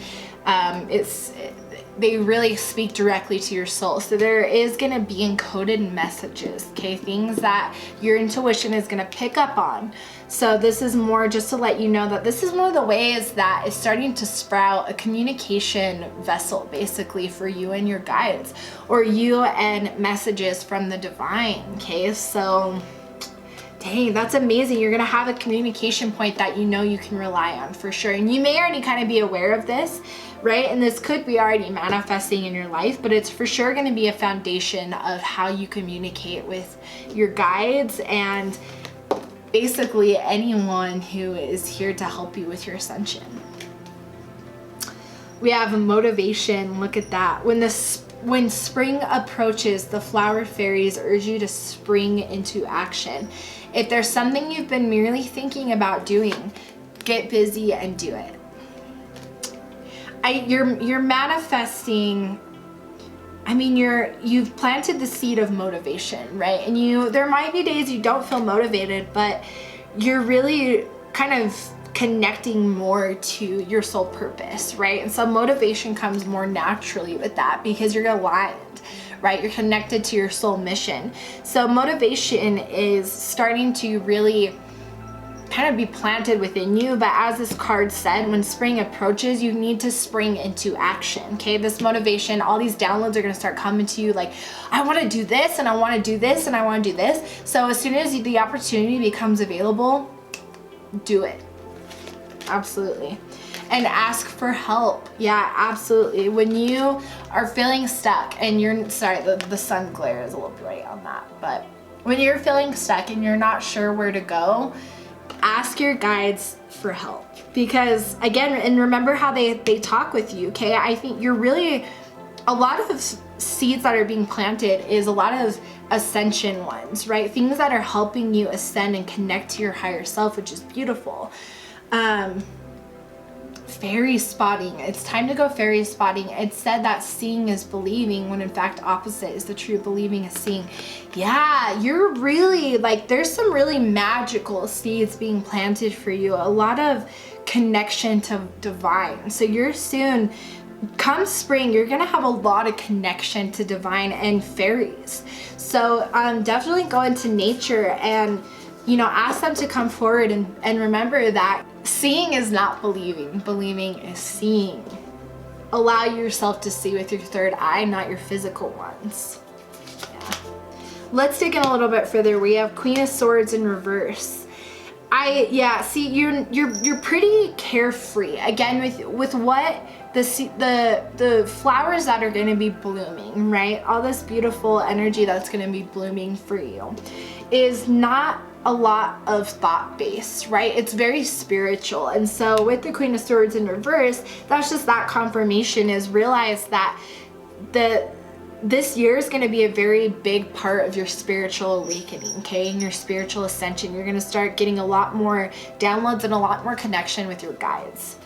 Speaker 1: They really speak directly to your soul. So there is gonna be encoded messages, okay? Things that your intuition is gonna pick up on. So this is more just to let you know that this is one of the ways that is starting to sprout a communication vessel, basically, for you and your guides, or you and messages from the divine, okay? So, dang, that's amazing. You're gonna have a communication point that you know you can rely on for sure. And you may already kind of be aware of this, right? And this could be already manifesting in your life, but it's for sure gonna be a foundation of how you communicate with your guides and basically anyone who is here to help you with your ascension. We have a motivation. Look at that. When spring approaches, the flower fairies urge you to spring into action. If there's something you've been merely thinking about doing, get busy and do it. You're manifesting. I mean, you've planted the seed of motivation, right? And there might be days you don't feel motivated, but you're really kind of connecting more to your soul purpose, right? And so motivation comes more naturally with that because you're aligned, right? You're connected to your soul mission. So motivation is starting to really kind of be planted within you. But as this card said, when spring approaches, you need to spring into action. Okay, this motivation, all these downloads are going to start coming to you like, I want to do this and I want to do this and I want to do this. So as soon as the opportunity becomes available, do it. Absolutely. And ask for help. Yeah, absolutely. When you are feeling stuck and the sun glare is a little bright on that, but when you're feeling stuck and you're not sure where to go, ask your guides for help. Because again, and remember how they talk with you, okay? I think you're really, a lot of seeds that are being planted is a lot of ascension ones, right? Things that are helping you ascend and connect to your higher self, which is beautiful. Fairy spotting. It's time to go fairy spotting. It's said that seeing is believing, when in fact opposite is the true. Believing is seeing. Yeah, you're really like, there's some really magical seeds being planted for you. A lot of connection to divine. So you're soon, come spring, you're gonna have a lot of connection to divine and fairies. So definitely go into nature and, you know, ask them to come forward and remember that seeing is not believing. Believing is seeing. Allow yourself to see with your third eye, not your physical ones. Yeah. Let's dig in a little bit further. We have Queen of Swords in reverse. See, you're pretty carefree. Again, with what the flowers that are going to be blooming, right? All this beautiful energy that's going to be blooming for you is not a lot of thought-based, right? It's very spiritual. And so with the Queen of Swords in reverse, that's just that confirmation, is realize that this year is going to be a very big part of your spiritual awakening, okay? And your spiritual ascension. You're going to start getting a lot more downloads and a lot more connection with your guides.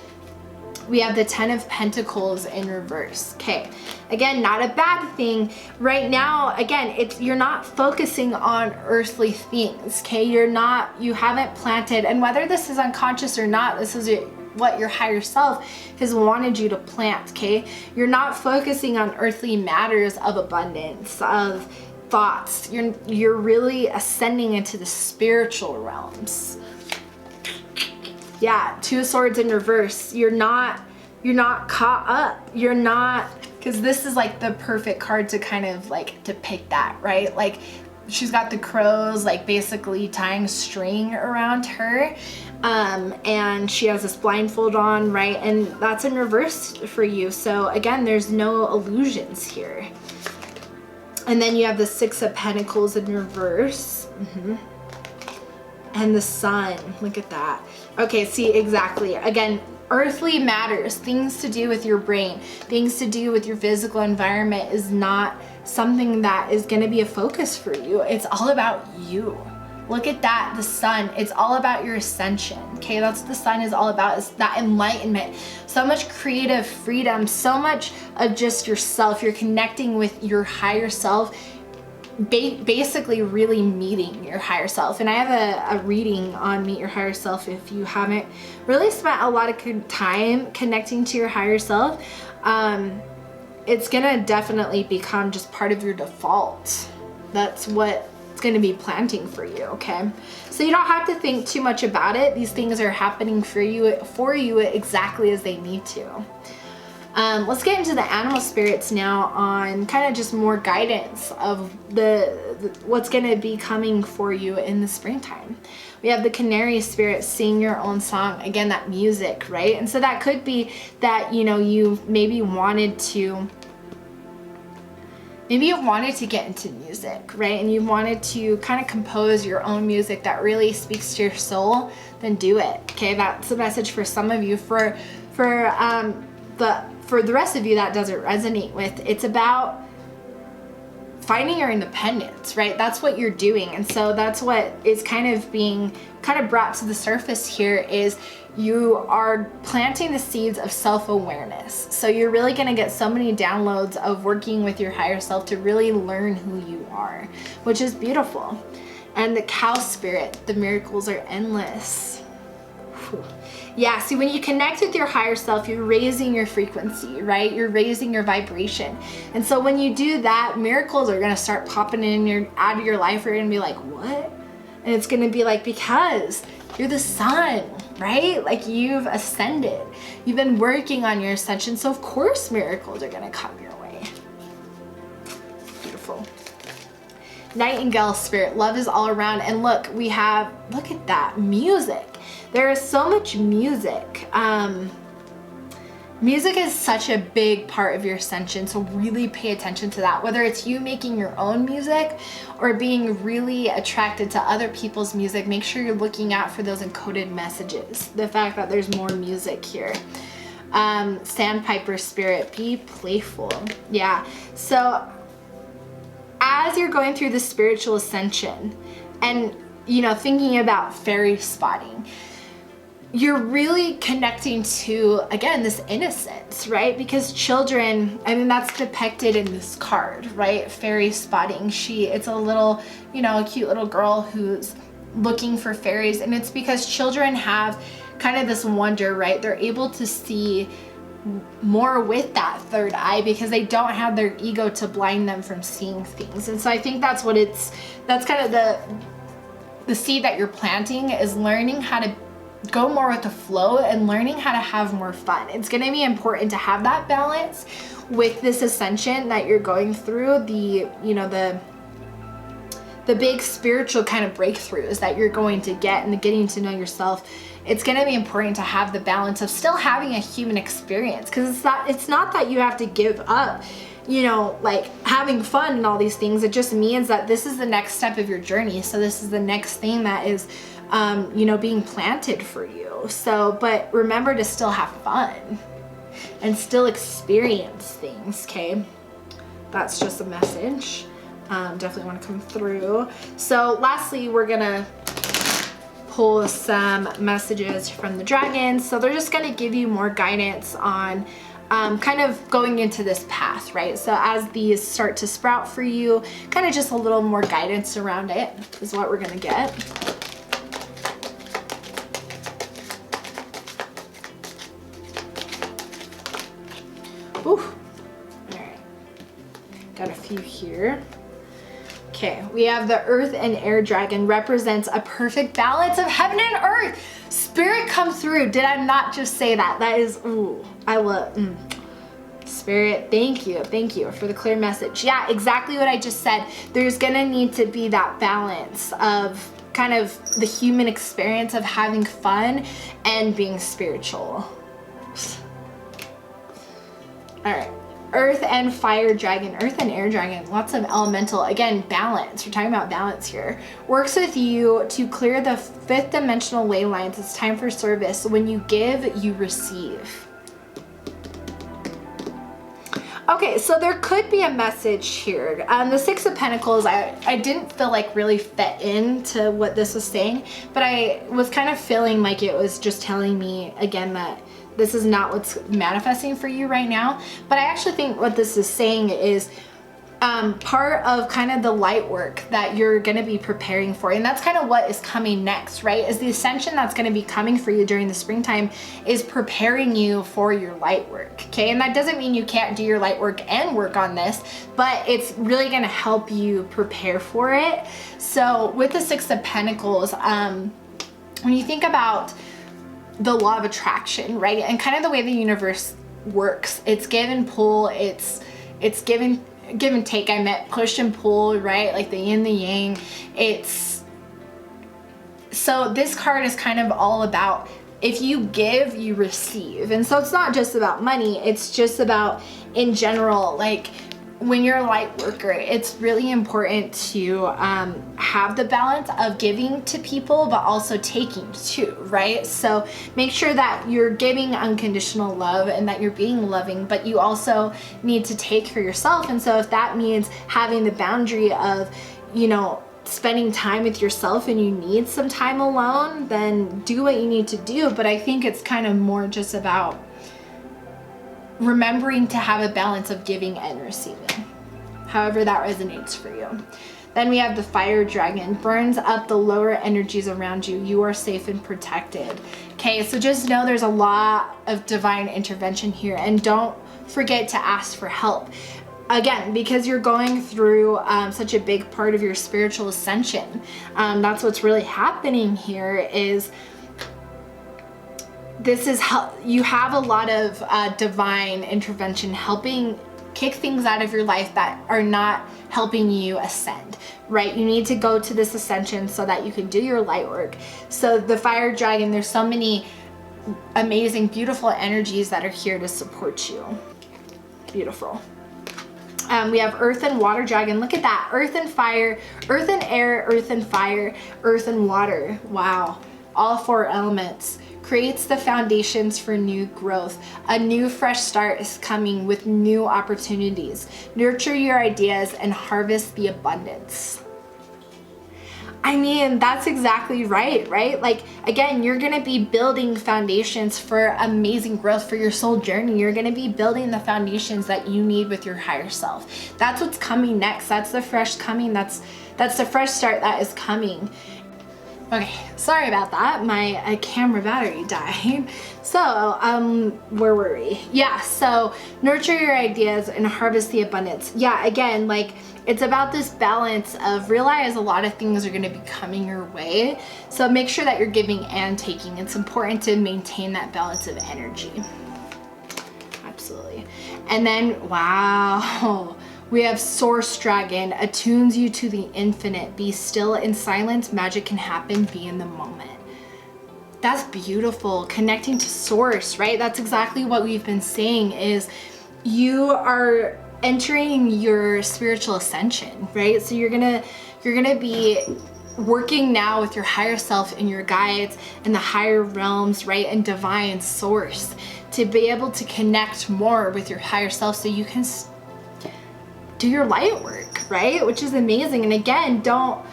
Speaker 1: We have the 10 of Pentacles in reverse. Okay, again, not a bad thing. Right now, again, you're not focusing on earthly things, okay? You haven't planted, and whether this is unconscious or not, this is what your higher self has wanted you to plant, okay? You're not focusing on earthly matters of abundance, of thoughts. You're really ascending into the spiritual realms. Yeah, Two of Swords in reverse. You're not caught up. You're not, because this is like the perfect card to kind of like depict that, right? Like she's got the crows like basically tying string around her, and she has this blindfold on, right? And that's in reverse for you. So again, there's no illusions here. And then you have the Six of Pentacles in reverse. And the Sun, look at that. Okay, see, exactly. Again, earthly matters, things to do with your brain, things to do with your physical environment is not something that is gonna be a focus for you. It's all about you. Look at that, the Sun. It's all about your ascension, okay? That's what the Sun is all about, is that enlightenment. So much creative freedom, so much of just yourself. You're connecting with your higher self, basically really meeting your higher self. And I have a reading on Meet Your Higher Self if you haven't really spent a lot of time connecting to your higher self. It's gonna definitely become just part of your default. That's what it's gonna be planting for you, okay? So you don't have to think too much about it. These things are happening for you exactly as they need to. Let's get into the animal spirits now on kind of just more guidance of what's going to be coming for you in the springtime. We have the canary spirit, sing your own song. Again, that music, right? And so that could be that, you know, you maybe wanted to get into music, right? And you wanted to kind of compose your own music that really speaks to your soul, then do it, okay? That's a message for some of you. For the rest of you, that doesn't resonate with. It's about finding your independence, right? That's what you're doing. And so that's what is kind of being brought to the surface here, is you are planting the seeds of self-awareness. So you're really going to get so many downloads of working with your higher self to really learn who you are, which is beautiful. And the cow spirit, the miracles are endless. Whew. Yeah, see, when you connect with your higher self, you're raising your frequency, right? You're raising your vibration. And so when you do that, miracles are gonna start popping out of your life. You're gonna be like, what? And it's gonna be like, because you're the sun, right? Like, you've ascended. You've been working on your ascension, so of course miracles are gonna come your way. Beautiful. Nightingale spirit, love is all around. And look at that, music. There is so much music. Music is such a big part of your ascension, so really pay attention to that. Whether it's you making your own music or being really attracted to other people's music, make sure you're looking out for those encoded messages. The fact that there's more music here. Sandpiper spirit, be playful. Yeah, so as you're going through the spiritual ascension and, you know, thinking about fairy spotting, you're really connecting to, again, this innocence, right? Because children, I mean, that's depicted in this card, right? Fairy spotting. It's a little, you know, a cute little girl who's looking for fairies. And it's because children have kind of this wonder, right? They're able to see more with that third eye because they don't have their ego to blind them from seeing things. And so I think that's kind of the seed that you're planting, is learning how to go more with the flow and learning how to have more fun. It's going to be important to have that balance with this ascension that you're going through, the big spiritual kind of breakthroughs that you're going to get and the getting to know yourself. It's going to be important to have the balance of still having a human experience, because it's not that you have to give up, you know, like having fun and all these things. It just means that this is the next step of your journey. So this is the next thing that is being planted for you. So, but remember to still have fun and still experience things, okay? That's just a message. Definitely want to come through. So lastly, we're gonna pull some messages from the dragons. So they're just gonna give you more guidance on kind of going into this path, right? So as these start to sprout for you, kind of just a little more guidance around it is what we're gonna get. Ooh. All right. Got a few here. Okay, we have the Earth and Air Dragon, represents a perfect balance of heaven and earth. Spirit come through. Did I not just say that? That is, ooh, I love, Spirit, thank you for the clear message. Yeah, exactly what I just said. There's gonna need to be that balance of kind of the human experience of having fun and being spiritual. All right. Earth and Fire Dragon, Earth and Air Dragon, lots of elemental, again, balance. We're talking about balance here. Works with you to clear the 5th dimensional ley lines. It's time for service. When you give, you receive. Okay, so there could be a message here. The 6 of Pentacles, I didn't feel like really fit into what this was saying, but I was kind of feeling like it was just telling me, again, that this is not what's manifesting for you right now. But I actually think what this is saying is part of kind of the light work that you're going to be preparing for. And that's kind of what is coming next, right? Is the ascension that's going to be coming for you during the springtime is preparing you for your light work. Okay. And that doesn't mean you can't do your light work and work on this, but it's really going to help you prepare for it. So with the 6 of Pentacles, when you think about the law of attraction, right? And kind of the way the universe works, it's give and pull, it's give and take. I meant push and pull, right? Like the yin, the yang. So this card is kind of all about, if you give, you receive. And so it's not just about money, it's just about in general, like when you're a light worker, it's really important to have the balance of giving to people, but also taking too, right? So make sure that you're giving unconditional love and that you're being loving, but you also need to take for yourself. And so if that means having the boundary of, you know, spending time with yourself and you need some time alone, then do what you need to do. But I think it's kind of more just about remembering to have a balance of giving and receiving, however that resonates for you. Then we have the Fire Dragon, burns up the lower energies around you. You are safe and protected. Okay, so just know there's a lot of divine intervention here, and don't forget to ask for help. Again, because you're going through such a big part of your spiritual ascension. That's what's really happening here is this is how you have a lot of divine intervention helping kick things out of your life that are not helping you ascend, right? You need to go to this ascension so that you can do your light work. So the Fire Dragon, there's so many amazing, beautiful energies that are here to support you. Beautiful. We have Earth and Water Dragon. Look at that. Earth and fire, earth and air, earth and fire, earth and water. Wow. All 4 elements. Creates the foundations for new growth. A new fresh start is coming with new opportunities. Nurture your ideas and harvest the abundance. I mean, that's exactly right? Like, again, you're gonna be building foundations for amazing growth for your soul journey. You're gonna be building the foundations that you need with your higher self. That's what's coming next. That's the fresh coming. That's the fresh start that is coming. Okay, sorry about that. My camera battery died. So, where were we? Yeah, so nurture your ideas and harvest the abundance. Yeah, again, like it's about this balance of realize a lot of things are going to be coming your way. So make sure that you're giving and taking. It's important to maintain that balance of energy. Absolutely. And then, wow. We have Source Dragon, attunes you to the infinite. Be still in silence, magic can happen, be in the moment. That's beautiful, connecting to Source, right? That's exactly what we've been saying is you are entering your spiritual ascension, right? So you're gonna be working now with your higher self and your guides and the higher realms, right? And divine source to be able to connect more with your higher self so you can do your light work, right? Which is amazing. And again, don't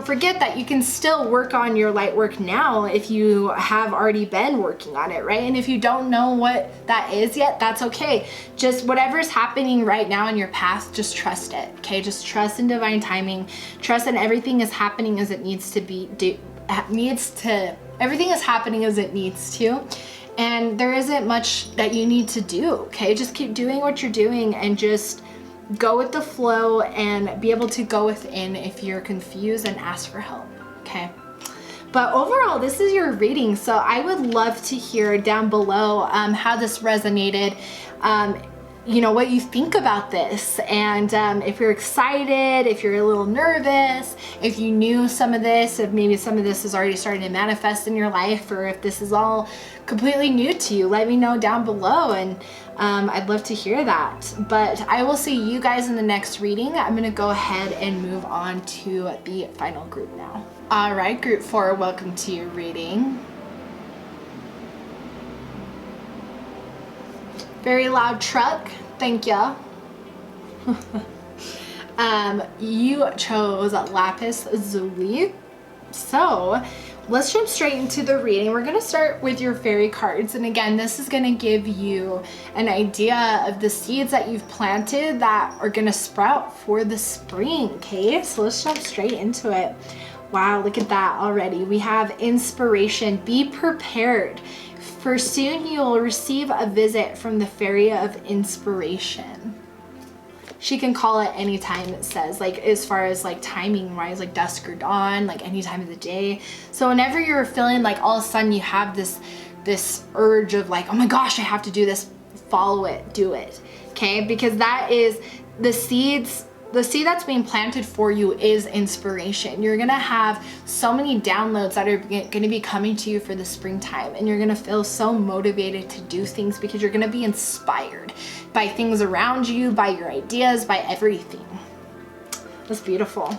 Speaker 1: forget that you can still work on your light work now if you have already been working on it, right? And if you don't know what that is yet, that's okay. Just whatever's happening right now in your path, just trust it, okay? Just trust in divine timing. Trust that everything is happening as it needs to be, everything is happening as it needs to. And there isn't much that you need to do, okay? Just keep doing what you're doing and just go with the flow and be able to go within if you're confused and ask for help, okay? But overall, this is your reading. So I would love to hear down below how this resonated, you know, what you think about this, and if you're excited, if you're a little nervous, if you knew some of this, if maybe some of this is already starting to manifest in your life, or if this is all completely new to you, let me know down below, and I'd love to hear that. But I will see you guys in the next reading. I'm gonna go ahead and move on to the final group now. All right, group 4, welcome to your reading. Very loud truck, thank ya. You chose lapis lazuli. So let's jump straight into the reading. We're gonna start with your fairy cards. And again, this is gonna give you an idea of the seeds that you've planted that are gonna sprout for the spring, okay? So let's jump straight into it. Wow, look at that already. We have inspiration. Be prepared, for soon you will receive a visit from the fairy of inspiration. She can call it any time, it says, like as far as like timing wise, like dusk or dawn, like any time of the day. So whenever you're feeling like all of a sudden you have this urge of like, oh my gosh, I have to do this, follow it, do it, okay? Because that is the seeds. The seed that's being planted for you is inspiration. You're gonna have so many downloads that are gonna be coming to you for the springtime, and you're gonna feel so motivated to do things because you're gonna be inspired by things around you, by your ideas, by everything. That's beautiful.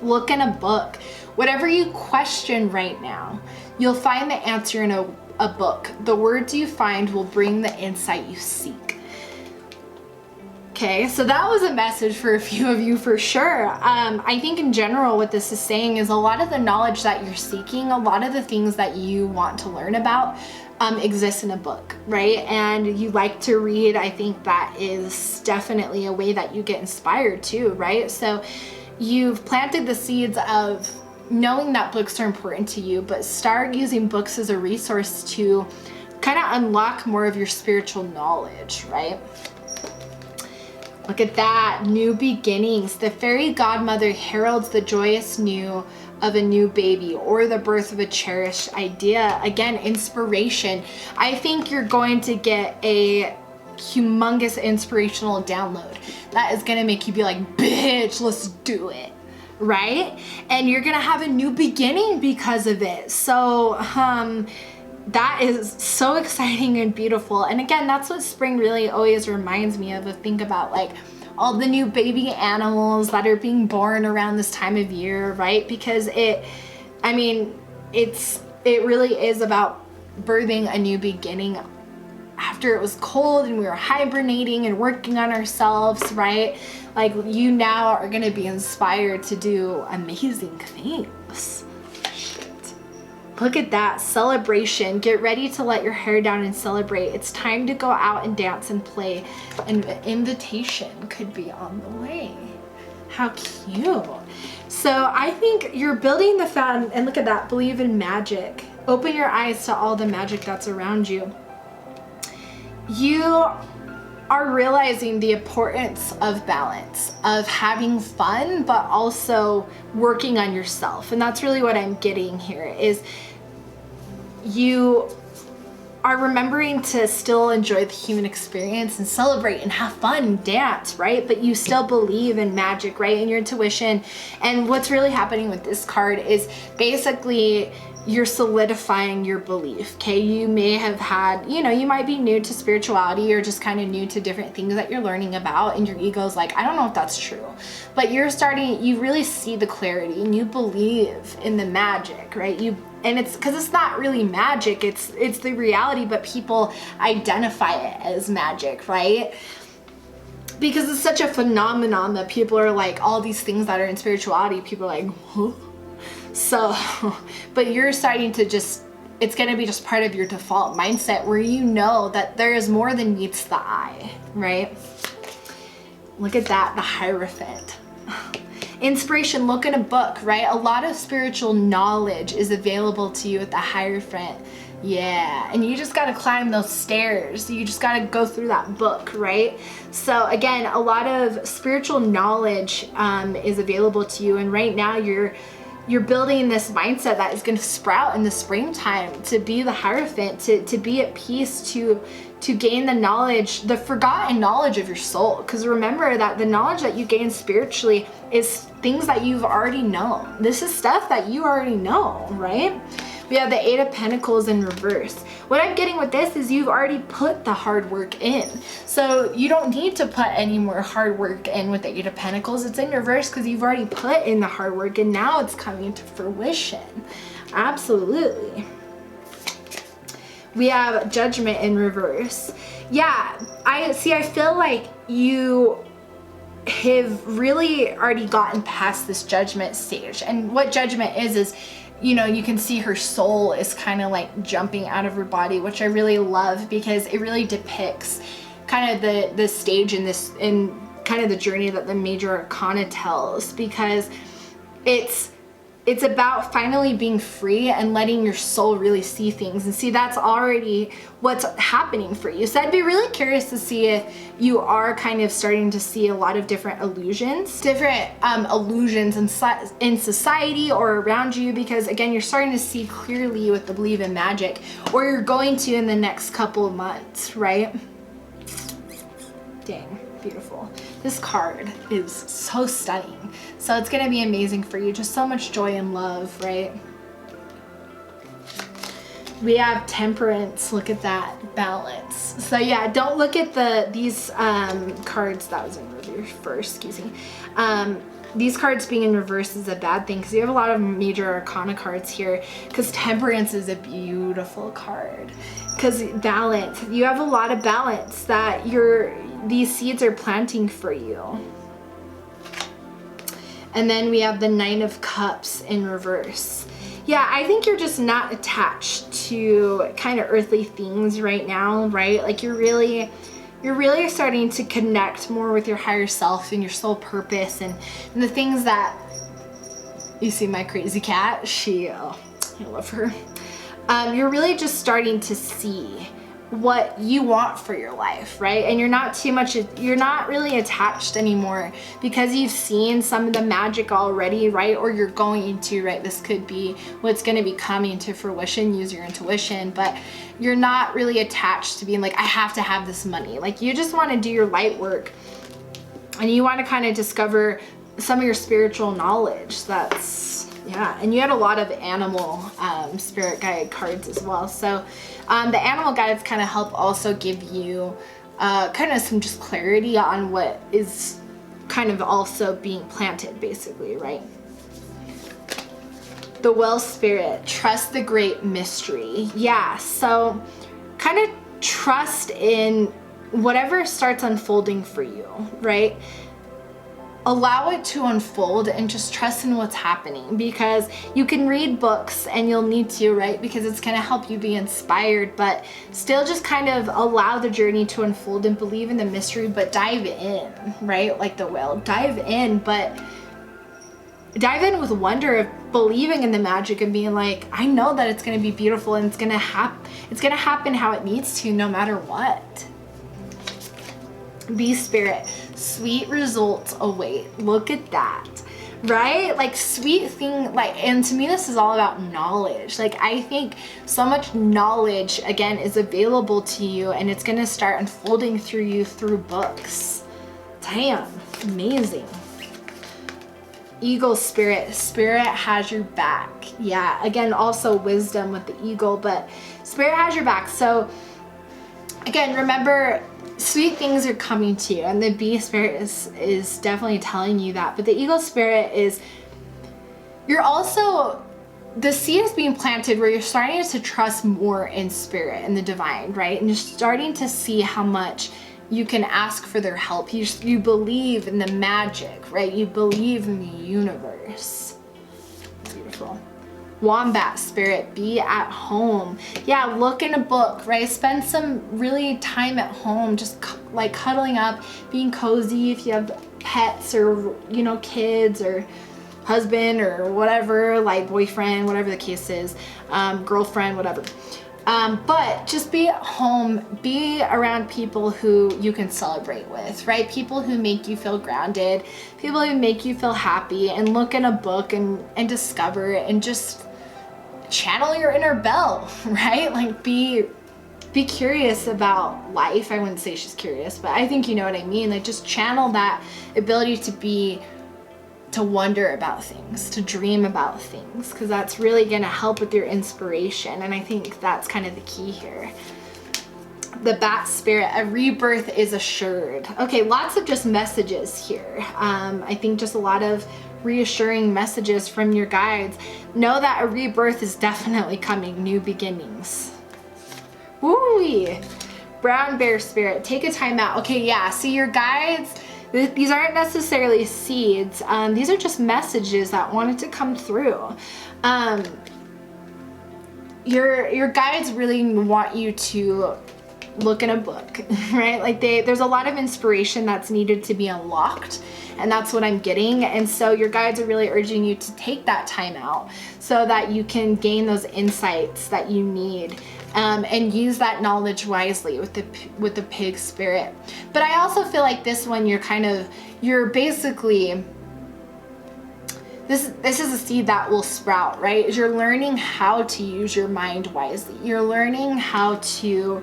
Speaker 1: Look in a book. Whatever you question right now, you'll find the answer in a book. The words you find will bring the insight you seek. Okay, so that was a message for a few of you for sure. I think in general what this is saying is a lot of the knowledge that you're seeking, a lot of the things that you want to learn about exists in a book, right? And you like to read. I think that is definitely a way that you get inspired too, right? So you've planted the seeds of knowing that books are important to you, but start using books as a resource to kind of unlock more of your spiritual knowledge, right? Look at that, new beginnings. The fairy godmother heralds the joyous new of a new baby or the birth of a cherished idea. Again, inspiration. I think you're going to get a humongous inspirational download that is gonna make you be like, bitch, let's do it, right? And you're gonna have a new beginning because of it. So, that is so exciting and beautiful. And again, that's what spring really always reminds me of think about like all the new baby animals that are being born around this time of year, right? Because it really is about birthing a new beginning after it was cold and we were hibernating and working on ourselves, right? Like you now are gonna be inspired to do amazing things. Look at that, celebration. Get ready to let your hair down and celebrate. It's time to go out and dance and play. An invitation could be on the way. How cute. So I think you're building the fountain, and look at that, believe in magic. Open your eyes to all the magic that's around you. You are realizing the importance of balance, of having fun, but also working on yourself. And that's really what I'm getting here is you are remembering to still enjoy the human experience and celebrate and have fun and dance, right? But you still believe in magic, right? In your intuition. And what's really happening with this card is basically you're solidifying your belief, okay? You may have had, you might be new to spirituality or just kind of new to different things that you're learning about, and your ego's like, I don't know if that's true. But you really see the clarity and you believe in the magic, right? And it's because it's not really magic, it's the reality, but people identify it as magic, right? Because it's such a phenomenon that people are like, all these things that are in spirituality, people are like, huh? So, but you're starting to it's gonna be just part of your default mindset where you know that there is more than meets the eye, right? Look at that, the Hierophant. Inspiration, look in a book, right? A lot of spiritual knowledge is available to you at the Hierophant Yeah, and you just got to climb those stairs. You just got to go through that book, right? So again, a lot of spiritual knowledge is available to you, and right now you're building this mindset that is going to sprout in the springtime to be the Hierophant, to be at peace, to gain the knowledge, the forgotten knowledge of your soul. Because remember that the knowledge that you gain spiritually is things that you've already known. This is stuff that you already know, right? We have the Eight of Pentacles in reverse. What I'm getting with this is you've already put the hard work in. So you don't need to put any more hard work in with the Eight of Pentacles. It's in reverse because you've already put in the hard work and now it's coming to fruition. Absolutely. We have Judgment in reverse. Yeah, I feel like you have really already gotten past this Judgment stage. And what Judgment is, you know, you can see her soul is kind of like jumping out of her body, which I really love because it really depicts kind of the stage in kind of the journey that the Major Arcana tells, because it's about finally being free and letting your soul really see things. And see, that's already what's happening for you. So I'd be really curious to see if you are kind of starting to see a lot of different illusions in society or around you, because again, you're starting to see clearly with the Believe in Magic, or you're going to in the next couple of months, right? Dang, beautiful. This card is so stunning. So it's going to be amazing for you. Just so much joy and love, right? We have Temperance. Look at that. Balance. So yeah, don't look at these cards. That was in reverse, excuse me. These cards being in reverse is a bad thing because you have a lot of Major Arcana cards here, because Temperance is a beautiful card. Because balance, you have a lot of balance that these seeds are planting for you. And then we have the Nine of Cups in reverse. Yeah, I think you're just not attached to kind of earthly things right now, right? Like you're really starting to connect more with your higher self and your soul purpose and the things that you see. My crazy cat, I love her. You're really just starting to see what you want for your life, right? And you're not really attached anymore because you've seen some of the magic already, right? Or you're going to, right? This could be what's going to be coming to fruition. Use your intuition, but you're not really attached to being like, I have to have this money. Like you just want to do your light work and you want to kind of discover some of your spiritual knowledge. Yeah, and you had a lot of animal spirit guide cards as well. So the animal guides kind of help also give you kind of some just clarity on what is kind of also being planted, basically, right? The Well Spirit, trust the great mystery. Yeah, so kind of trust in whatever starts unfolding for you, right? Allow it to unfold and just trust in what's happening, because you can read books and you'll need to, right? Because it's going to help you be inspired, but still just kind of allow the journey to unfold and believe in the mystery, but dive in, right? Like the whale, dive in, but dive in with wonder of believing in the magic and being like, I know that it's going to be beautiful and it's going to happen how it needs to, no matter what. Be Spirit, sweet results await. Look at that, right? Like sweet thing, like, and to me this is all about knowledge. Like I think so much knowledge again is available to you, and it's gonna start unfolding through you through books. Damn, amazing. Eagle Spirit, Spirit has your back. Yeah, again, also wisdom with the eagle, but Spirit has your back. So again, remember, sweet things are coming to you, and the Bee Spirit is definitely telling you that. But the Eagle Spirit is, the seed is being planted where you're starting to trust more in Spirit and the divine, right? And you're starting to see how much you can ask for their help. You believe in the magic, right? You believe in the universe. Beautiful. Wombat Spirit, be at home. Yeah, look in a book, right? Spend some really time at home, just like cuddling up, being cozy. If you have pets or, you know, kids or husband or whatever, like boyfriend, whatever the case is, girlfriend, whatever. But just be at home, be around people who you can celebrate with, right? People who make you feel grounded, people who make you feel happy, and look in a book and discover it and just channel your inner Belle, right? Like be curious about life. I wouldn't say she's curious, but I think you know what I mean. Like just channel that ability to wonder about things, to dream about things, because that's really going to help with your inspiration. And I think that's kind of the key here. The bat spirit, a rebirth is assured. Okay, lots of just messages here. I think just a lot of reassuring messages from your guides. Know that a rebirth is definitely coming, new beginnings. Woo-wee. Brown bear spirit, take a time out. Okay, yeah, see your guides, these aren't necessarily seeds. These are just messages that wanted to come through. Your guides really want you to look in a book, right? Like there's a lot of inspiration that's needed to be unlocked, and that's what I'm getting. And so your guides are really urging you to take that time out so that you can gain those insights that you need. And use that knowledge wisely with the pig spirit. But I also feel like this one, you're basically, this is a seed that will sprout, right? You're learning how to use your mind wisely. You're learning how to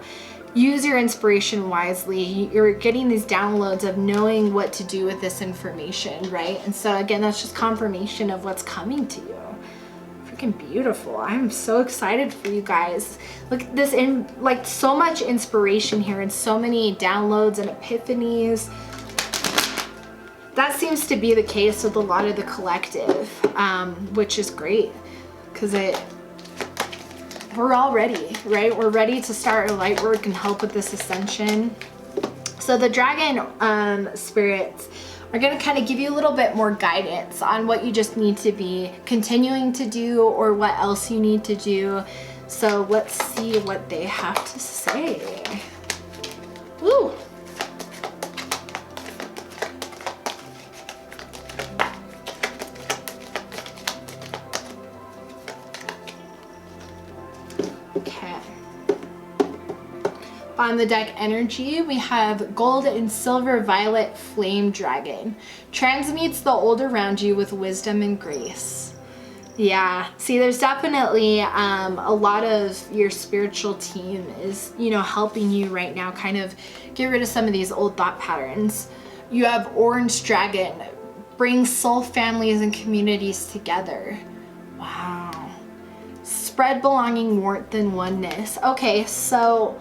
Speaker 1: use your inspiration wisely. You're getting these downloads of knowing what to do with this information, right? And so again, that's just confirmation of what's coming to you. Freaking beautiful. I'm so excited for you guys. Look at this, like so much inspiration here and so many downloads and epiphanies. That seems to be the case with a lot of the collective, which is great because we're all ready, right? We're ready to start our light work and help with this ascension. So the dragon spirits are going to kind of give you a little bit more guidance on what you just need to be continuing to do or what else you need to do. So let's see what they have to say. Woo! Okay. On the deck energy, we have gold and silver violet flame dragon. Transmutes the old around you with wisdom and grace. Yeah, see, there's definitely a lot of your spiritual team is, helping you right now kind of get rid of some of these old thought patterns. You have orange dragon, brings soul families and communities together. Wow. Spread belonging, warmth, and oneness. Okay, so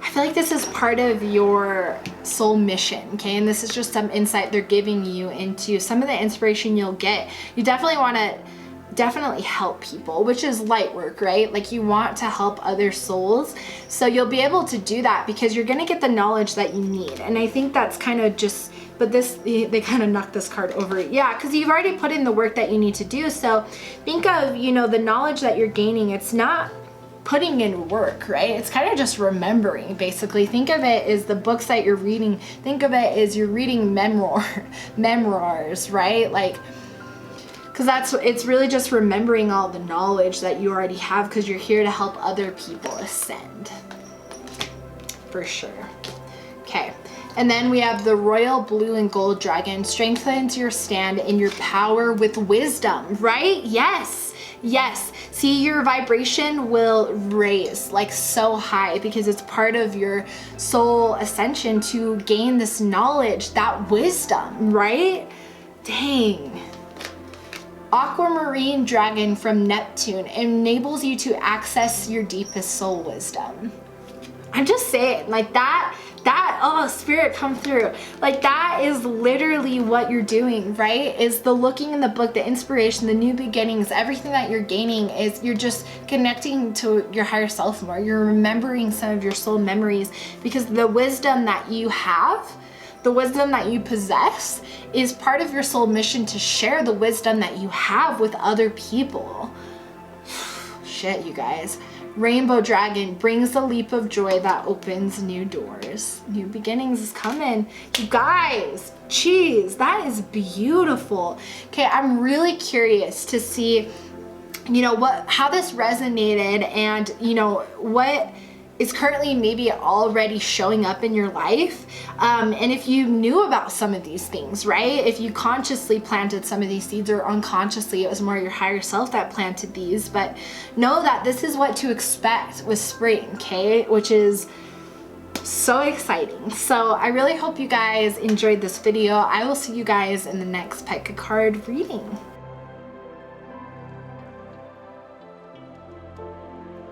Speaker 1: I feel like this is part of your soul mission, okay? And this is just some insight they're giving you into some of the inspiration you'll get. You definitely want to help people, which is light work, right? Like you want to help other souls. So you'll be able to do that because you're going to get the knowledge that you need. And I think that's kind of just, but they kind of knocked this card over. Yeah, because you've already put in the work that you need to do. So think of, the knowledge that you're gaining. It's not putting in work, right? It's kind of just remembering, basically. Think of it as the books that you're reading. Think of it as you're reading memoirs, right? Like, because it's really just remembering all the knowledge that you already have because you're here to help other people ascend. For sure. Okay. And then we have the royal blue and gold dragon. Strengthens your stand in your power with wisdom, right? Yes. Yes. See, your vibration will raise like so high because it's part of your soul ascension to gain this knowledge, that wisdom, right? Dang. Aquamarine dragon from Neptune enables you to access your deepest soul wisdom. I'm just saying, like that, oh, spirit come through. Like that is literally what you're doing, right? Is the looking in the book, the inspiration, the new beginnings, everything that you're gaining is you're just connecting to your higher self more. You're remembering some of your soul memories because the wisdom that you have, the wisdom that you possess is part of your soul mission to share the wisdom that you have with other people. Shit, you guys. Rainbow dragon brings a leap of joy that opens new doors. New beginnings is coming. You guys, geez, that is beautiful. Okay, I'm really curious to see you know, how this resonated, and you know, what is currently maybe already showing up in your life. And if you knew about some of these things, right? If you consciously planted some of these seeds, or unconsciously, it was more your higher self that planted these. But know that this is what to expect with spring, okay? Which is so exciting. So I really hope you guys enjoyed this video. I will see you guys in the next Pekka card reading.